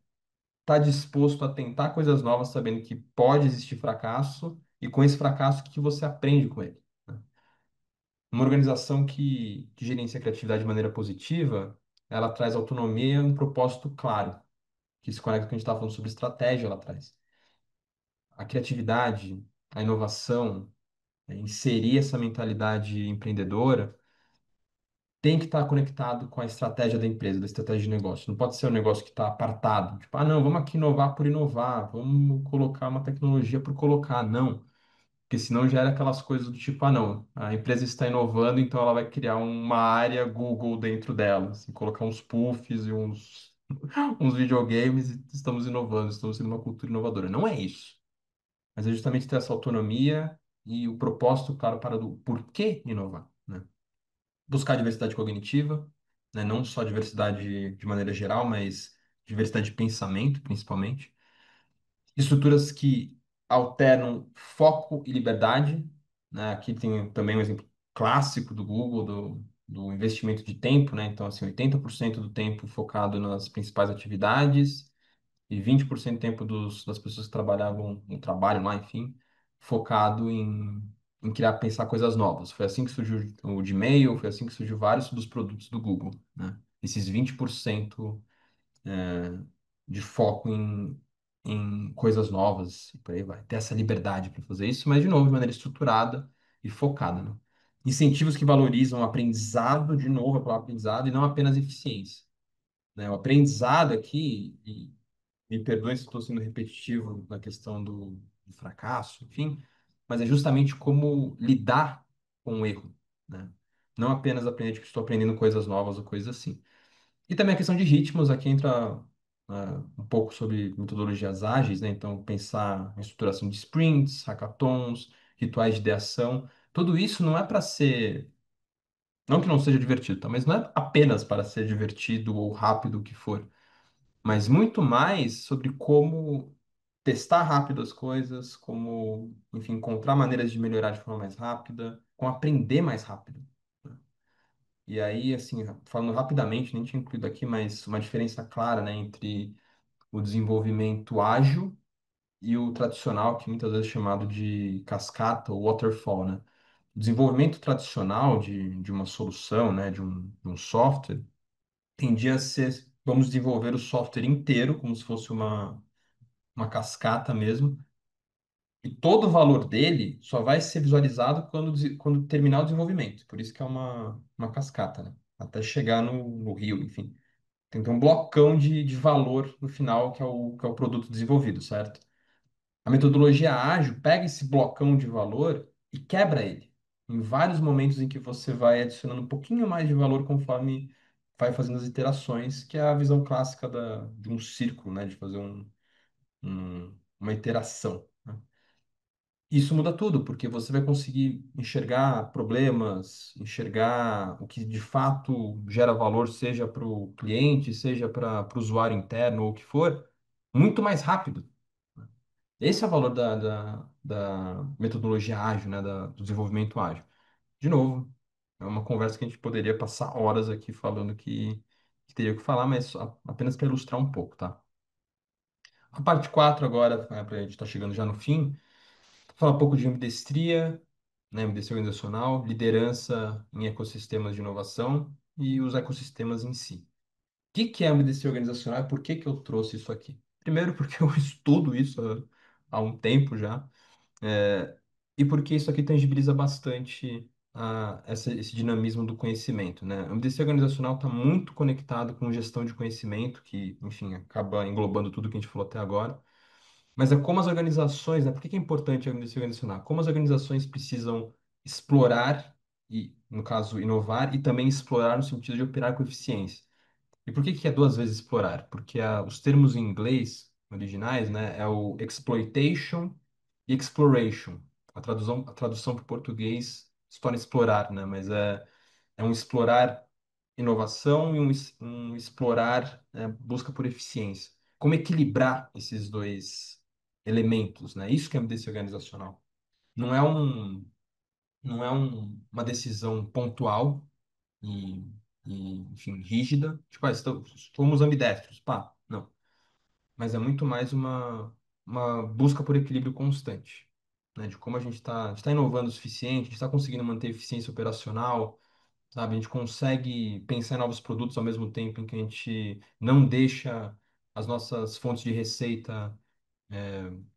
estar disposto a tentar coisas novas, sabendo que pode existir fracasso e com esse fracasso que você aprende com ele, né? Uma organização que gerencia a criatividade de maneira positiva, ela traz autonomia e um propósito claro, que se conecta com o que a gente estava falando sobre estratégia lá atrás. A criatividade, a inovação, inserir essa mentalidade empreendedora tem que estar conectado com a estratégia da empresa, da estratégia de negócio. Não pode ser um negócio que está apartado. Tipo, não, vamos aqui inovar por inovar, vamos colocar uma tecnologia por colocar. Não, porque senão gera aquelas coisas do tipo, não, a empresa está inovando, então ela vai criar uma área Google dentro dela, assim, colocar uns puffs e uns videogames e estamos inovando, estamos sendo uma cultura inovadora. Não é isso. Mas é justamente ter essa autonomia e o propósito claro para do porquê inovar, né? Buscar diversidade cognitiva, né? Não só diversidade de maneira geral, mas diversidade de pensamento, principalmente. Estruturas que alternam foco e liberdade, né? Aqui tem também um exemplo clássico do Google, do investimento de tempo, né? Então, assim, 80% do tempo focado nas principais atividades e 20% do tempo das pessoas que trabalhavam no trabalho lá, enfim, focado em criar, pensar coisas novas. Foi assim que surgiu o Gmail, foi assim que surgiu vários dos produtos do Google, né? Esses 20% de foco em coisas novas e por aí vai. Ter essa liberdade para fazer isso, mas, de novo, de maneira estruturada e focada, né? Incentivos que valorizam o aprendizado, de novo, a palavra aprendizado, e não apenas eficiência, né? O aprendizado aqui, me perdoe se estou sendo repetitivo na questão do fracasso, enfim, mas é justamente como lidar com o erro, né? Não apenas aprender que estou aprendendo coisas novas ou coisas assim. E também a questão de ritmos, aqui entra um pouco sobre metodologias ágeis, né? Então, pensar em estruturação de sprints, hackathons, rituais de ideação, tudo isso não é para ser, não que não seja divertido, tá? Mas não é apenas para ser divertido ou rápido o que for, mas muito mais sobre como testar rápido as coisas, como, enfim, encontrar maneiras de melhorar de forma mais rápida, como aprender mais rápido, né? E aí, assim, falando rapidamente, nem tinha incluído aqui, mas uma diferença clara, né, entre o desenvolvimento ágil e o tradicional, que muitas vezes é chamado de cascata ou waterfall, né? O desenvolvimento tradicional de uma solução, né, de um software, tendia a ser, vamos desenvolver o software inteiro, como se fosse uma cascata mesmo, e todo o valor dele só vai ser visualizado quando terminar o desenvolvimento. Por isso que é uma cascata, né? Até chegar no rio, enfim. Tem que ter um blocão de valor no final, que é o produto desenvolvido, certo? A metodologia ágil pega esse blocão de valor e quebra ele. Em vários momentos em que você vai adicionando um pouquinho mais de valor conforme vai fazendo as iterações, que é a visão clássica de um círculo, né? De fazer uma iteração, né? Isso muda tudo, porque você vai conseguir enxergar problemas, enxergar o que de fato gera valor, seja para o cliente, seja para o usuário interno ou o que for, muito mais rápido. Esse é o valor da metodologia ágil, né, do desenvolvimento ágil. De novo, é uma conversa que a gente poderia passar horas aqui falando que teria que falar, mas apenas para ilustrar um pouco, tá? A parte 4 agora, para a gente estar chegando já no fim, falar um pouco de ambidestria, né, ambidestria organizacional, liderança em ecossistemas de inovação e os ecossistemas em si. O que é ambidestria organizacional e por que que eu trouxe isso aqui? Primeiro, porque eu estudo isso há um tempo já, é, e porque isso aqui tangibiliza bastante esse dinamismo do conhecimento, né? A ambidestria organizacional está muito conectado com gestão de conhecimento, que, enfim, acaba englobando tudo que a gente falou até agora. Mas é como as organizações, né? Por que que é importante a se organizacional? Como as organizações precisam explorar e, no caso, inovar e também explorar no sentido de operar com eficiência. E por que que é duas vezes explorar? Porque os termos em inglês originais, né, é o exploitation e exploration. A tradução para o português se torna explorar, né? Mas é um explorar inovação e um explorar, busca por eficiência. Como equilibrar esses dois elementos, né? Isso que é MDC organizacional. não é um, uma decisão pontual e, enfim, rígida. Tipo, fomos ambidestros, pá, não. Mas é muito mais uma busca por equilíbrio constante, né? De como a gente tá inovando o suficiente, a gente está conseguindo manter eficiência operacional, sabe? A gente consegue pensar em novos produtos ao mesmo tempo em que a gente não deixa as nossas fontes de receita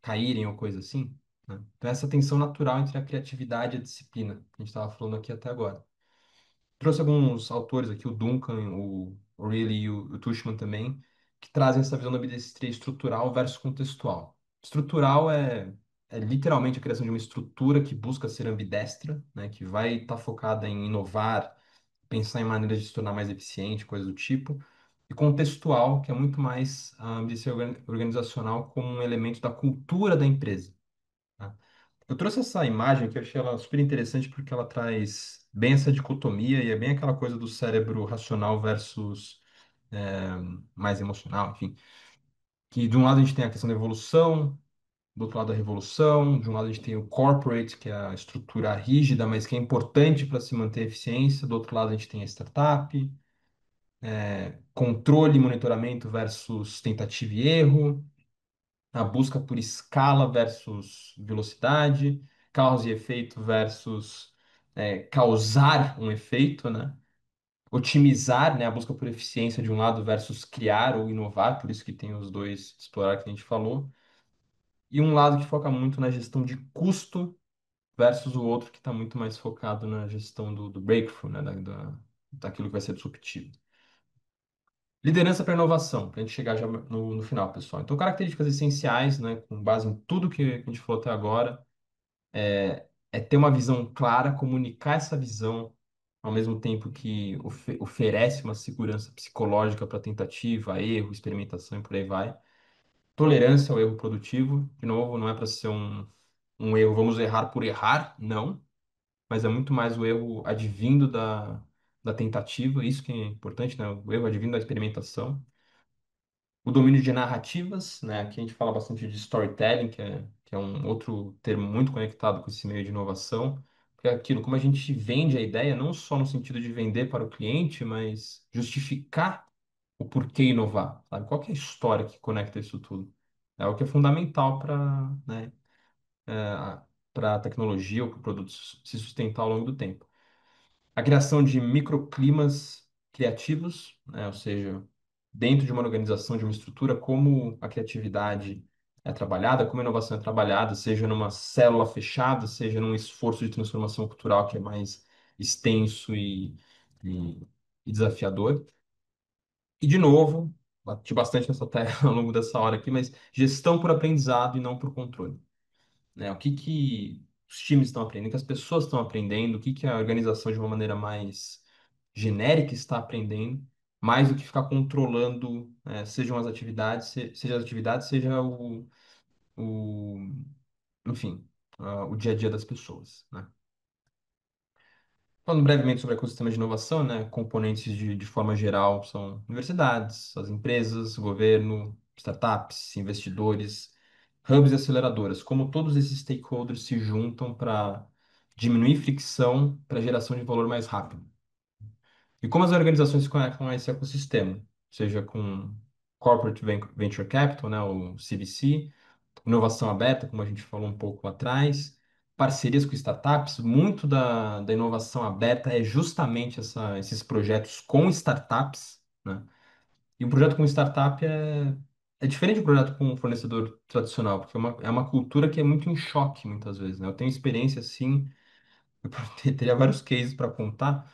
caírem ou coisa assim, né? Então, essa tensão natural entre a criatividade e a disciplina, que a gente estava falando aqui até agora. Trouxe alguns autores aqui, o Duncan, o O'Reilly e o Tushman também, que trazem essa visão da ambidestria estrutural versus contextual. Estrutural é literalmente a criação de uma estrutura que busca ser ambidestra, né, que vai estar focada em inovar, pensar em maneiras de se tornar mais eficiente, coisa do tipo. E contextual, que é muito mais a ambidestria organizacional como um elemento da cultura da empresa. Tá? Eu trouxe essa imagem que eu achei ela super interessante porque ela traz bem essa dicotomia e é bem aquela coisa do cérebro racional versus é, mais emocional, enfim. Que de um lado a gente tem a questão da evolução, do outro lado a revolução, de um lado a gente tem o corporate, que é a estrutura rígida, mas que é importante para se manter a eficiência, do outro lado a gente tem a startup, controle e monitoramento versus tentativa e erro, a busca por escala versus velocidade, causa e efeito versus causar um efeito, né? Otimizar, né? A busca por eficiência de um lado versus criar ou inovar, por isso que tem os dois explorar que a gente falou. E um lado que foca muito na gestão de custo versus o outro que está muito mais focado na gestão do breakthrough, né? Daquilo que vai ser disruptivo. Liderança para inovação, para a gente chegar já no final, pessoal. Então, características essenciais, né, com base em tudo que a gente falou até agora, é ter uma visão clara, comunicar essa visão, ao mesmo tempo que oferece uma segurança psicológica para tentativa, erro, experimentação e por aí vai. Tolerância ao erro produtivo, de novo, não é para ser um erro, vamos errar por errar, não, mas é muito mais o erro advindo da tentativa, isso que é importante, né, o erro advindo da experimentação. O domínio de narrativas, né? Aqui a gente fala bastante de storytelling, que é um outro termo muito conectado com esse meio de inovação. Porque é aquilo, como a gente vende a ideia, não só no sentido de vender para o cliente, mas justificar o porquê inovar, sabe? Qual que é a história que conecta isso tudo? É o que é fundamental para, né, para a tecnologia ou para o produto se sustentar ao longo do tempo. A criação de microclimas criativos, né? Ou seja, dentro de uma organização, de uma estrutura, como a criatividade é trabalhada, como a inovação é trabalhada, seja numa célula fechada, seja num esforço de transformação cultural que é mais extenso e, e desafiador. E, de novo, bati bastante nessa tecla ao longo dessa hora aqui, mas gestão por aprendizado e não por controle, né? O que que os times estão aprendendo, o que as pessoas estão aprendendo, o que que a organização de uma maneira mais genérica está aprendendo, mais do que ficar controlando, sejam as atividades, seja as atividades, seja o enfim, o dia a dia das pessoas, né? Falando brevemente sobre o ecossistema de inovação, né, componentes de forma geral são universidades, as empresas, governo, startups, investidores, hubs e aceleradoras. Como todos esses stakeholders se juntam para diminuir fricção para geração de valor mais rápido. E como as organizações se conectam a esse ecossistema, seja com Corporate Venture Capital, né, o CVC, inovação aberta, como a gente falou um pouco lá atrás, parcerias com startups. Muito da inovação aberta é justamente esses projetos com startups, né? E um projeto com startup é diferente de um projeto com um fornecedor tradicional, porque é uma cultura que é muito em choque muitas vezes, né? Eu tenho experiência, assim, eu teria vários cases para contar,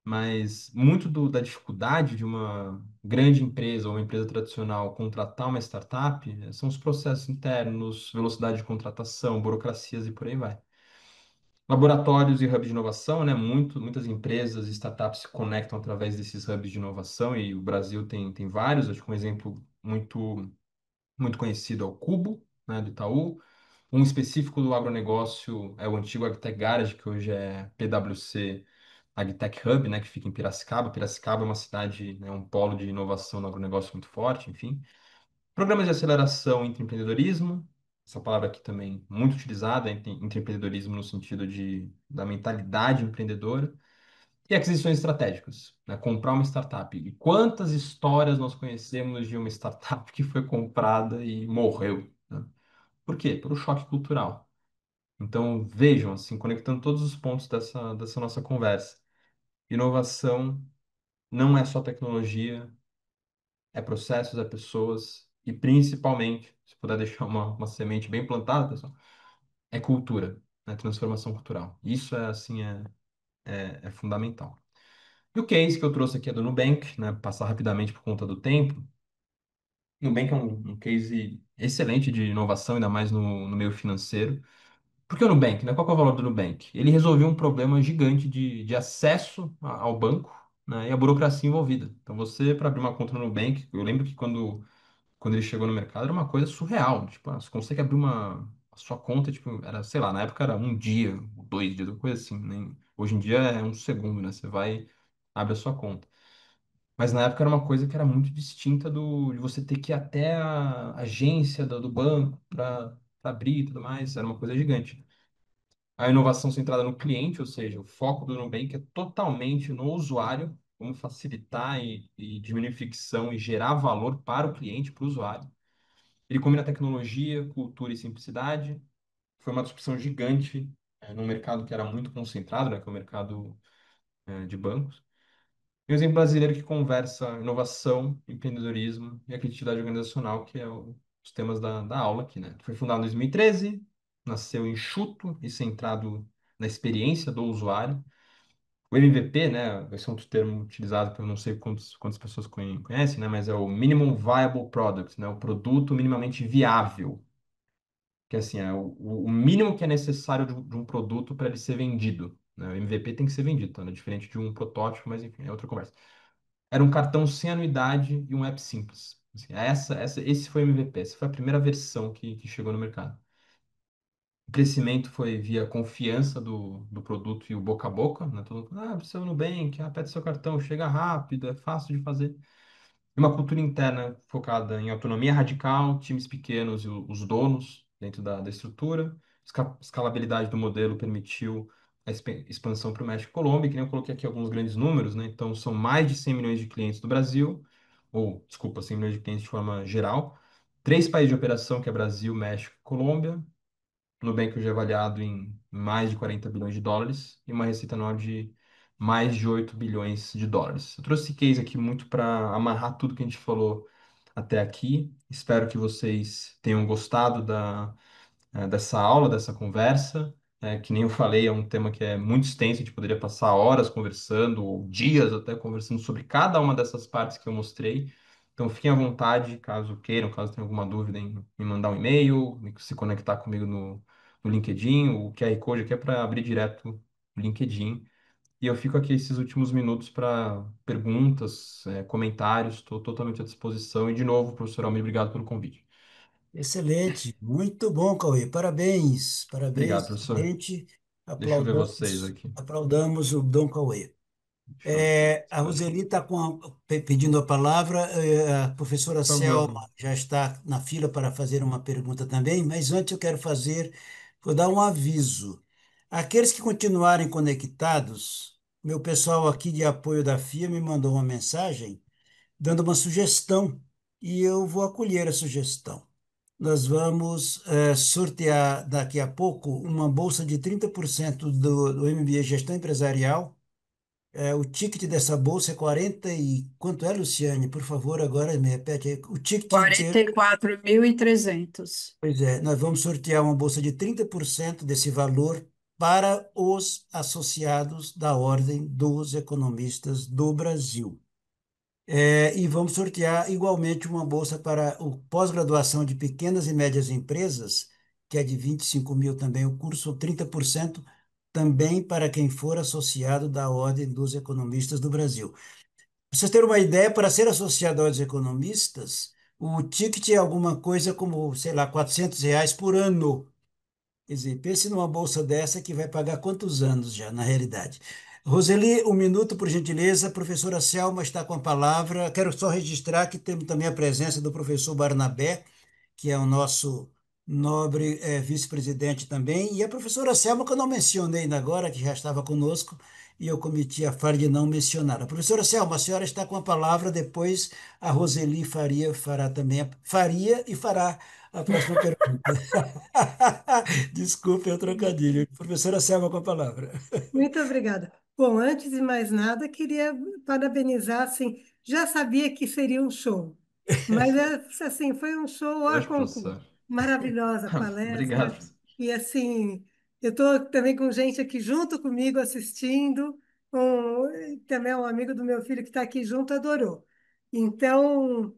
mas muito da dificuldade de uma grande empresa ou uma empresa tradicional contratar uma startup são os processos internos, velocidade de contratação, burocracias e por aí vai. Laboratórios e hubs de inovação, né? Muitas empresas e startups se conectam através desses hubs de inovação e o Brasil tem vários. Acho que um exemplo muito conhecido é o Cubo, né, do Itaú. Um específico do agronegócio é o antigo Agtech Garage, que hoje é PwC Agtech Hub, né, que fica em Piracicaba. Piracicaba é uma cidade, né, um polo de inovação no agronegócio muito forte, enfim. Programas de aceleração entre empreendedorismo, essa palavra aqui também muito utilizada, empreendedorismo no sentido da mentalidade empreendedora, e aquisições estratégicas, né? Comprar uma startup. E quantas histórias nós conhecemos de uma startup que foi comprada e morreu, né? Por quê? Pelo choque cultural. Então, vejam, assim, conectando todos os pontos dessa nossa conversa. Inovação não é só tecnologia, é processos, é pessoas e, principalmente, se puder deixar uma semente bem plantada, pessoal, é cultura, né? Transformação cultural. Isso é, assim, é fundamental. E o case que eu trouxe aqui é do Nubank, né? Passar rapidamente por conta do tempo. Nubank é um case excelente de inovação, ainda mais no meio financeiro. Por que o Nubank, né? Qual que é o valor do Nubank? Ele resolveu um problema gigante de acesso ao banco, né? E a burocracia envolvida. Então, você, para abrir uma conta no Nubank, eu lembro que quando ele chegou no mercado, era uma coisa surreal. Tipo, você consegue abrir a sua conta, tipo, era, sei lá, na época era um dia, 2 dias, uma coisa assim. Hoje em dia é um segundo, né? Você vai, abre a sua conta. Mas na época era uma coisa que era muito distinta de você ter que ir até a agência do banco para abrir e tudo mais. Era uma coisa gigante. A inovação centrada no cliente, ou seja, o foco do Nubank é totalmente no usuário, como facilitar e diminuir fricção e gerar valor para o cliente, para o usuário. Ele combina tecnologia, cultura e simplicidade. Foi uma disrupção gigante num mercado que era muito concentrado, né, que é o mercado de bancos. E um exemplo brasileiro que conversa inovação, empreendedorismo e a criatividade organizacional, que é os temas da aula aqui, né? Foi fundado em 2013, nasceu enxuto e centrado na experiência do usuário. O MVP, né, vai ser outro termo utilizado, que eu não sei quantas pessoas conhecem, né, mas é o Minimum Viable Product, né, o produto minimamente viável, que assim, é o mínimo que é necessário de um produto para ele ser vendido, né? O MVP tem que ser vendido, tá, né? Diferente de um protótipo, mas enfim, é outra conversa. Era um cartão sem anuidade e um app simples. Assim, esse foi o MVP, essa foi a primeira versão que chegou no mercado. O crescimento foi via confiança do produto e o boca a boca, né? Todo mundo, precisa no Nubank, pede seu cartão, chega rápido, é fácil de fazer. E uma cultura interna focada em autonomia radical, times pequenos e os donos dentro da estrutura. Escalabilidade do modelo permitiu a expansão para o México e Colômbia, que nem eu coloquei aqui alguns grandes números, né? Então, são mais de 100 milhões de clientes do Brasil, ou, desculpa, 100 milhões de clientes de forma geral. Três países de operação, que é Brasil, México e Colômbia. Nubank hoje é avaliado em mais de 40 bilhões de dólares e uma receita anual de mais de 8 bilhões de dólares. Eu trouxe esse case aqui muito para amarrar tudo que a gente falou até aqui. Espero que vocês tenham gostado dessa aula, dessa conversa. Que nem eu falei, é um tema que é muito extenso, a gente poderia passar horas conversando, ou dias até conversando sobre cada uma dessas partes que eu mostrei. Então, fiquem à vontade, caso queiram, caso tenham alguma dúvida, em me mandar um e-mail, se conectar comigo no LinkedIn. O QR Code aqui é para abrir direto o LinkedIn. E eu fico aqui esses últimos minutos para perguntas, comentários, estou totalmente à disposição. E, de novo, professor Almir, obrigado pelo convite. Excelente, muito bom, Cauê. Parabéns, Obrigado, parabéns, professor. excelente. Deixa eu ver vocês aqui. Aplaudamos o Dom Cauê. Deixa eu ver. A Roseli está pedindo a palavra, a professora Por favor. Selma já está na fila para fazer uma pergunta também, mas antes eu quero vou dar um aviso. Aqueles que continuarem conectados, meu pessoal aqui de apoio da FIA me mandou uma mensagem dando uma sugestão e eu vou acolher a sugestão. Nós vamos sortear daqui a pouco uma bolsa de 30% do MBA Gestão Empresarial. O ticket dessa bolsa é 40 e... Quanto é, Luciane? Por favor, agora me repete aí. O ticket de... 44.300. Pois é, nós vamos sortear uma bolsa de 30% desse valor para os associados da Ordem dos Economistas do Brasil. E vamos sortear igualmente uma bolsa para o pós-graduação de pequenas e médias empresas, que é de 25 mil também, o curso 30% também para quem for associado da Ordem dos Economistas do Brasil. Para vocês terem uma ideia, para ser associado à Ordem dos Economistas, o ticket é alguma coisa como, sei lá, R$ 400 por ano. Quer dizer, pense numa bolsa dessa que vai pagar quantos anos já, na realidade. Roseli, um minuto, por gentileza. A professora Selma está com a palavra. Quero só registrar que temos também a presença do professor Barnabé, que é o nosso nobre vice-presidente também, e a professora Selma, que eu não mencionei ainda agora, que já estava conosco, e eu cometi a falha de não mencionar. A professora Selma, a senhora está com a palavra, depois a Roseli Faria fará também, faria e fará a próxima pergunta. Desculpe o trocadilho. Professora Selma com a palavra. Muito obrigada. Bom, antes de mais nada, queria parabenizar, assim, já sabia que seria um show, mas assim, foi um show a Hoje, concurso. professor. Maravilhosa Obrigado. palestra. E assim, eu estou também com gente aqui junto comigo assistindo, também um amigo do meu filho que está aqui junto adorou. Então,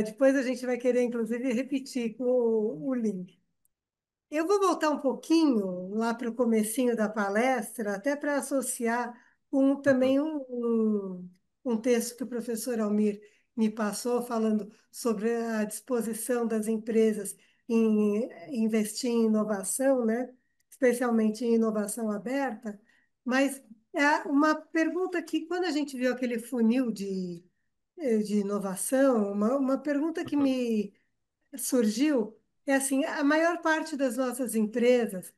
depois a gente vai querer, inclusive, repetir o link. Eu vou voltar um pouquinho lá para o comecinho da palestra, até para associar com também um texto que o professor Almir me passou, falando sobre a disposição das empresas em investir em inovação, né? Especialmente em inovação aberta. Mas é uma pergunta que, quando a gente viu aquele funil de inovação, uma pergunta que Uhum. me surgiu é assim, a maior parte das nossas empresas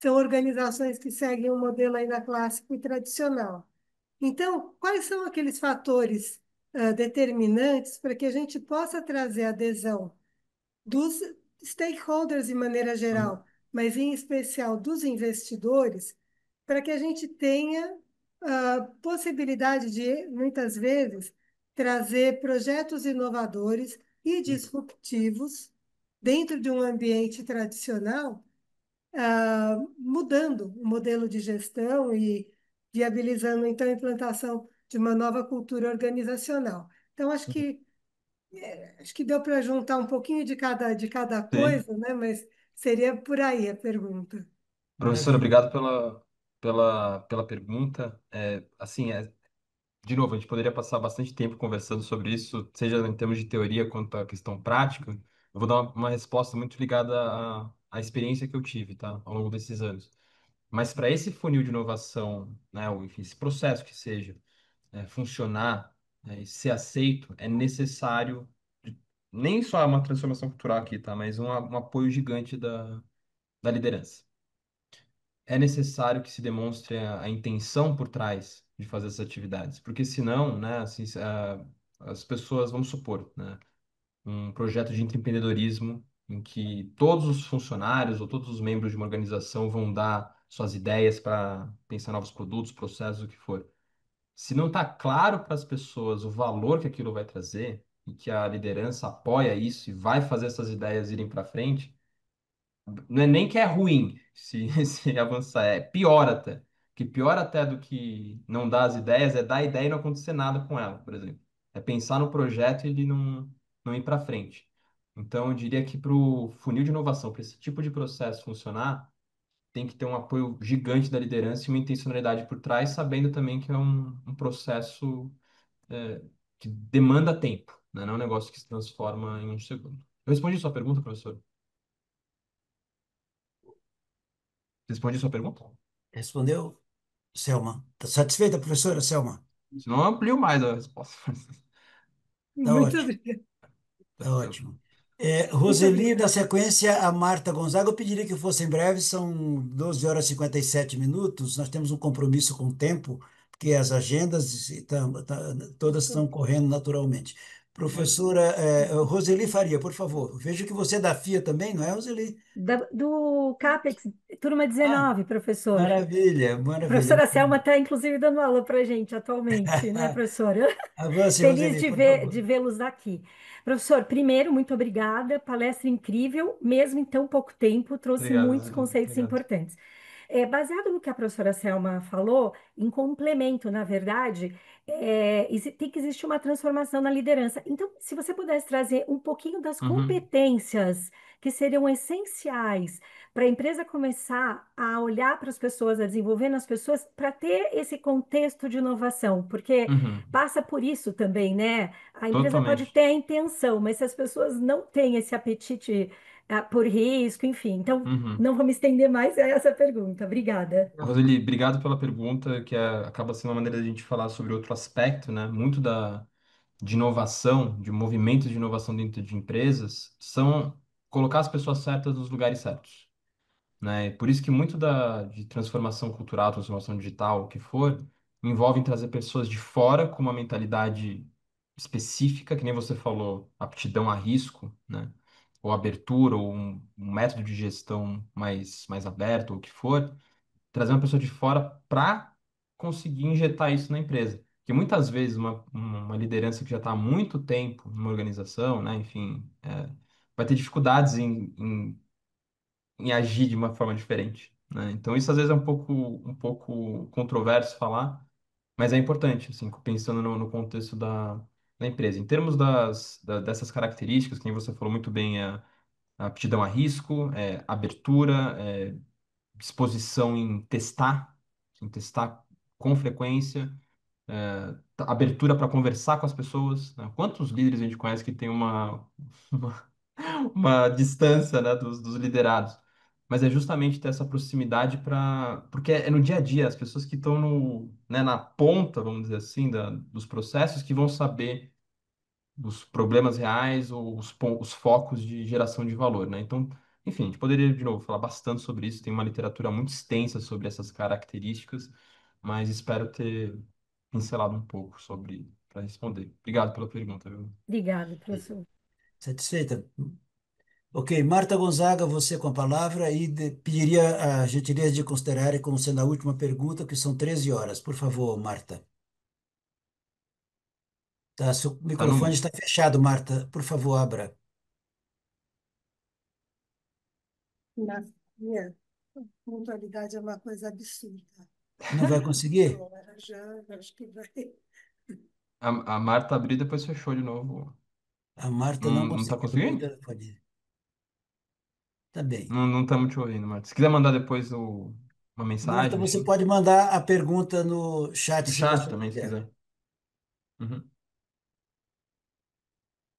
são organizações que seguem um modelo ainda clássico e tradicional. Então, quais são aqueles fatores determinantes para que a gente possa trazer adesão dos stakeholders de maneira Uhum. geral, mas em especial dos investidores, para que a gente tenha a possibilidade de, muitas vezes, trazer projetos inovadores e disruptivos dentro de um ambiente tradicional, mudando o modelo de gestão e viabilizando, então, a implantação de uma nova cultura organizacional. Então, acho que deu para juntar um pouquinho de cada Sim. coisa, né? Mas seria por aí a pergunta. Professor, Maravilha. obrigado pela pergunta. Assim, de novo, a gente poderia passar bastante tempo conversando sobre isso, seja em termos de teoria quanto à questão prática. Eu vou dar uma resposta muito ligada à experiência que eu tive, tá, ao longo desses anos. Mas para esse funil de inovação, né, ou enfim, esse processo que seja, funcionar, e ser aceito, é necessário nem só uma transformação cultural aqui, tá, mas um apoio gigante da liderança. É necessário que se demonstre a intenção por trás de fazer essas atividades, porque senão, né, assim, as pessoas, vamos supor, né, um projeto de empreendedorismo em que todos os funcionários ou todos os membros de uma organização vão dar suas ideias para pensar novos produtos, processos, o que for. Se não está claro para as pessoas o valor que aquilo vai trazer e que a liderança apoia isso e vai fazer essas ideias irem para frente, não é nem que é ruim se, se avançar, é pior até. Que pior até do que não dar as ideias é dar a ideia e não acontecer nada com ela, por exemplo. É pensar no projeto e ele não ir para frente. Então, eu diria que para o funil de inovação, para esse tipo de processo funcionar, tem que ter um apoio gigante da liderança e uma intencionalidade por trás, sabendo também que é um processo é, que demanda tempo, né? Não é um negócio que se transforma em um segundo. Eu respondi sua pergunta, professor? Respondi sua pergunta? Respondeu, Selma. Está satisfeita, professora Selma? Senão eu amplio mais a resposta. Está Muito ótimo. obrigada. Tá ótimo. Muito Roseli, obrigada. na sequência, a Marta Gonzaga. Eu pediria que fossem breves, são 12 horas e 57 minutos. Nós temos um compromisso com o tempo, porque as agendas todas estão correndo naturalmente. Imagina. Professora, Roseli Faria, por favor. Vejo que você é da FIA também, não é, Roseli? Do CAPEX, turma Ah, 19, professor. maravilha, A maravilha. professora Selma está, inclusive, dando aula para a gente atualmente, né, professora? Avance, Feliz Roseli, de por ver, favor. de vê-los aqui. Professor, primeiro, muito obrigada, palestra incrível, mesmo em tão pouco tempo, trouxe Obrigado, muitos Zeli. conceitos Obrigado. importantes. Baseado no que a professora Selma falou, em complemento, na verdade, tem que existir uma transformação na liderança. Então, se você pudesse trazer um pouquinho das Uhum, competências que seriam essenciais para a empresa começar a olhar para as pessoas, a desenvolver nas pessoas, para ter esse contexto de inovação, porque uhum, passa por isso também, né? A empresa pode totalmente. ter a intenção, mas se as pessoas não têm esse apetite, por risco, enfim. Então, Uhum. não vou me estender mais a essa pergunta. Obrigada. Roseli, obrigado pela pergunta, que acaba sendo uma maneira de a gente falar sobre outro aspecto, né? Muito de inovação, de movimentos de inovação dentro de empresas, são colocar as pessoas certas nos lugares certos, né? Por isso que muito de transformação cultural, transformação digital, o que for, envolve trazer pessoas de fora com uma mentalidade específica, que nem você falou, aptidão a risco, né? Ou abertura, ou um método de gestão mais aberto, ou o que for, trazer uma pessoa de fora para conseguir injetar isso na empresa. Porque muitas vezes uma liderança que já está há muito tempo numa organização, né? Enfim, vai ter dificuldades em agir de uma forma diferente, né? Então isso às vezes é um pouco controverso falar, mas é importante, assim, pensando no contexto da empresa. Em termos dessas características, que você falou muito bem, a aptidão a risco, abertura, disposição em testar com frequência, abertura para conversar com as pessoas, né? Quantos líderes a gente conhece que tem uma distância, né, dos liderados? Mas é justamente ter essa proximidade porque é no dia a dia, as pessoas que estão né, na ponta, vamos dizer assim, dos processos que vão saber dos problemas reais ou os focos de geração de valor, né? Então, enfim, a gente poderia, de novo, falar bastante sobre isso. Tem uma literatura muito extensa sobre essas características, mas espero ter pincelado um pouco sobre para responder. Obrigado pela pergunta, viu? Obrigada, professor. Satisfeita? Ok, Marta Gonzaga, você com a palavra e pediria a gentileza de considerar como sendo a última pergunta, que são 13 horas. Por favor, Marta. Tá, seu Tá no microfone mudo. está fechado, Marta. Por favor, abra. Na minha pontualidade é uma coisa absurda. Não vai conseguir? Agora já acho que vai. A Marta abriu e depois fechou de novo. A Marta Não, não não tá consegue abrir o conseguindo? telefone. Tá bem. Não, não estamos te ouvindo, Marta. Se quiser mandar depois uma Marta, mensagem, você enfim. pode mandar a pergunta no chat No se chat você também, se quiser. quiser. Uhum.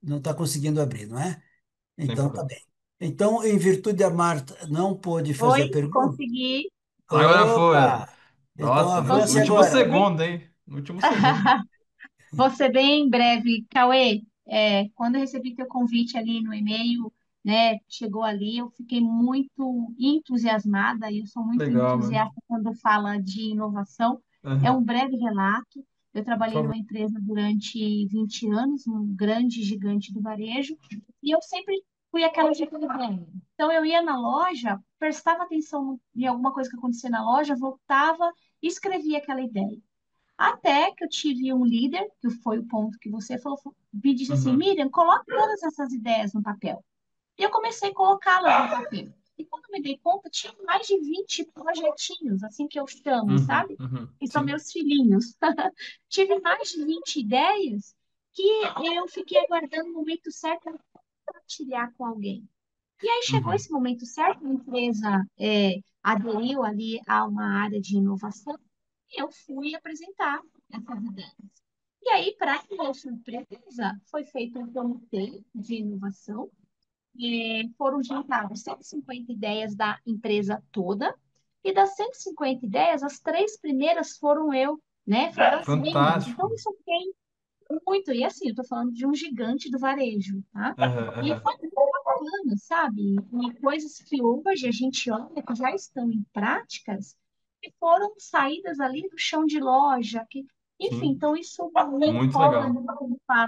Não está conseguindo abrir, não é? Sem Então, tá problema. bem. Então, em virtude da Marta não pôde fazer a Oi, pergunta. consegui. Agora foi. Opa! Então, Nossa, no avance último agora. Consegui. segundo, hein? No último segundo. Vou ser bem breve. Cauê, quando eu recebi teu convite ali no e-mail, né, chegou ali, eu fiquei muito entusiasmada, e eu sou muito Legal, mano. entusiasta quando fala de inovação. É um Aham. breve relato. Eu Por trabalhei favor. numa empresa durante 20 anos, um grande gigante do varejo, e eu sempre fui aquela de ideia. Então, eu ia na loja, prestava atenção em alguma coisa que acontecia na loja, voltava e escrevia aquela ideia. Até que eu tive um líder, que foi o ponto que você falou, me disse assim, Uhum. Miriam, coloque todas essas ideias no papel. E eu comecei a colocá-las no papel. E quando eu me dei conta, tinha mais de 20 projetinhos, assim que eu chamo, Uhum. sabe? Uhum. Que são Sim. meus filhinhos. Tive mais de 20 ideias que eu fiquei aguardando o momento certo para compartilhar com alguém. E aí chegou Uhum. esse momento certo, a empresa aderiu ali a uma área de inovação, e eu fui apresentar essas ideias. E aí, para minha surpresa, foi feito um comitê de inovação, foram juntadas 150 ideias da empresa toda, e das 150 ideias, as três primeiras foram eu, né? Foram as minhas. Então, Fantástico. isso fiquei muito. E assim, eu estou falando de um gigante do varejo, tá? Aham, E aham. foi muito bacana, sabe? E coisas que hoje a gente olha que já estão em práticas, que foram saídas ali do chão de loja, que, enfim, Sim. então isso me Muito empolga legal. muito quando fala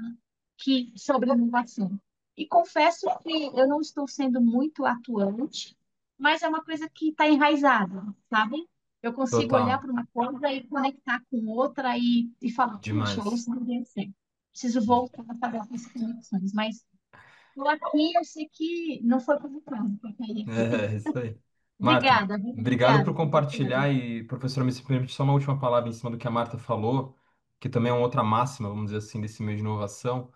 sobre inovação. E confesso que eu não estou sendo muito atuante, mas é uma coisa que está enraizada, sabe? Eu consigo olhar Total. para uma coisa e conectar com outra e falar, puxa, Demais. isso não deu certo. Preciso voltar a fazer essas conexões. Mas eu aqui, eu sei que não foi por acaso que eu caí aqui. É isso aí. Marta, Obrigada, viu? obrigado por Obrigada por compartilhar e, professora, me permite só uma última palavra em cima do que a Marta falou, que também é uma outra máxima, vamos dizer assim, desse meio de inovação.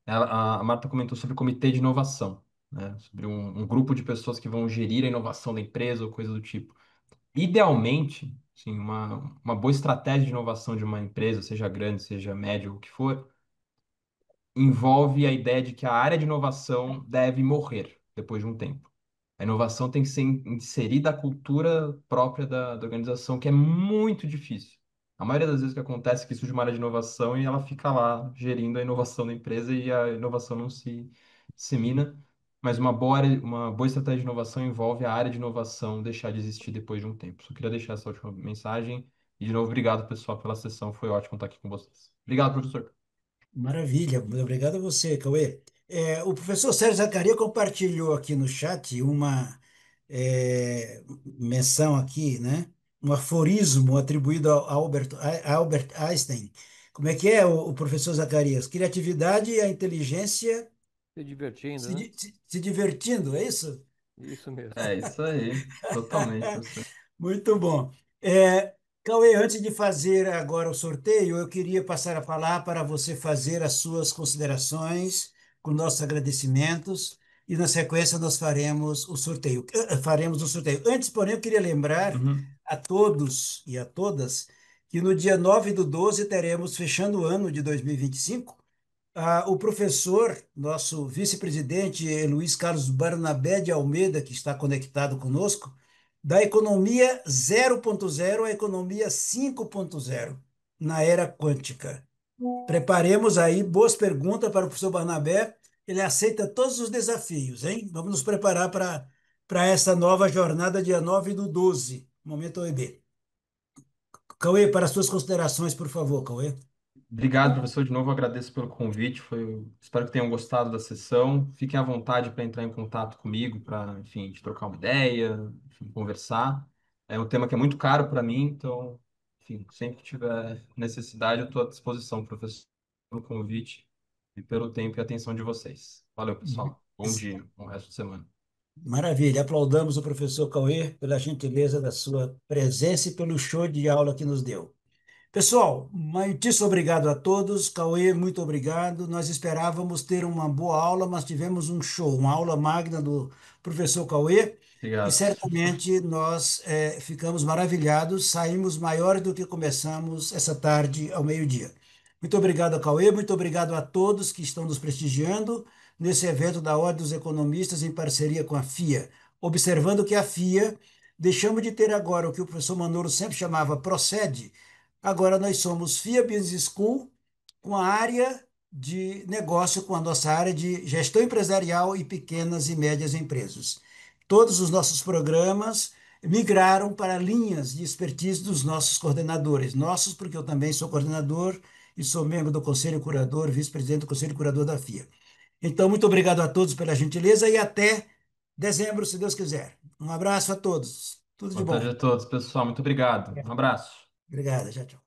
A Marta comentou sobre o comitê de inovação, né? Sobre um grupo de pessoas que vão gerir a inovação da empresa ou coisa do tipo. Idealmente, sim, uma boa estratégia de inovação de uma empresa, seja grande, seja média, ou o que for, envolve a ideia de que a área de inovação deve morrer depois de um tempo. A inovação tem que ser inserida à cultura própria da organização, que é muito difícil. A maioria das vezes o que acontece é que surge uma área de inovação e ela fica lá gerindo a inovação da empresa e a inovação não se dissemina. mas uma boa estratégia de inovação envolve a área de inovação deixar de existir depois de um tempo. Só queria deixar essa última mensagem. E, de novo, obrigado, pessoal, pela sessão. Foi ótimo estar aqui com vocês. Obrigado, professor. Maravilha, muito obrigado a você, Cauê. O professor Sérgio Zacaria compartilhou aqui no chat uma menção aqui, né? Um aforismo atribuído a Albert Einstein. Como é que é, o professor Zacarias? Criatividade e a inteligência Se divertindo, né? se divertindo, é isso? Isso mesmo. É isso aí, totalmente, professor. Muito bom. Cauê, antes de fazer agora o sorteio, eu queria passar a palavra para você fazer as suas considerações, com nossos agradecimentos, e na sequência nós faremos o sorteio. Faremos o sorteio. Antes, porém, eu queria lembrar Uhum. a todos e a todas que no dia 9/12 teremos, fechando o ano de 2025, o professor, nosso vice-presidente Luiz Carlos Barnabé de Almeida, que está conectado conosco, da economia 0.0 à economia 5.0 na era quântica. Preparemos aí boas perguntas para o professor Barnabé. Ele aceita todos os desafios, hein? Vamos nos preparar para essa nova jornada, dia 9/12, Momento OEB. Cauê, para as suas considerações, por favor, Cauê. Obrigado, professor. De novo, agradeço pelo convite. Espero que tenham gostado da sessão. Fiquem à vontade para entrar em contato comigo, para, enfim, a gente trocar uma ideia, enfim, conversar. É um tema que é muito caro para mim, então, enfim, sempre que tiver necessidade, eu estou à disposição, professor, pelo convite e pelo tempo e atenção de vocês. Valeu, pessoal. Bom dia, bom resto de semana. Maravilha. Aplaudamos o professor Cauê pela gentileza da sua presença e pelo show de aula que nos deu. Pessoal, muitíssimo obrigado a todos. Cauê, muito obrigado. Nós esperávamos ter uma boa aula, mas tivemos um show, uma aula magna do professor Cauê, e Obrigado. certamente nós ficamos maravilhados, saímos maiores do que começamos essa tarde ao meio-dia. Muito obrigado a Cauê, muito obrigado a todos que estão nos prestigiando nesse evento da Ordem dos Economistas em parceria com a FIA. Observando que a FIA, deixamos de ter agora o que o professor Manolo sempre chamava Procede. Agora nós somos FIA Business School com a área de negócio, com a nossa área de gestão empresarial e pequenas e médias empresas. Todos os nossos programas migraram para linhas de expertise dos nossos coordenadores. Nossos, porque eu também sou coordenador e sou membro do Conselho Curador, vice-presidente do Conselho Curador da FIA. Então, muito obrigado a todos pela gentileza e até dezembro, se Deus quiser. Um abraço a todos. Tudo de Boa tarde bom. a todos, pessoal. Muito obrigado. Um abraço. Obrigado. Tchau, tchau.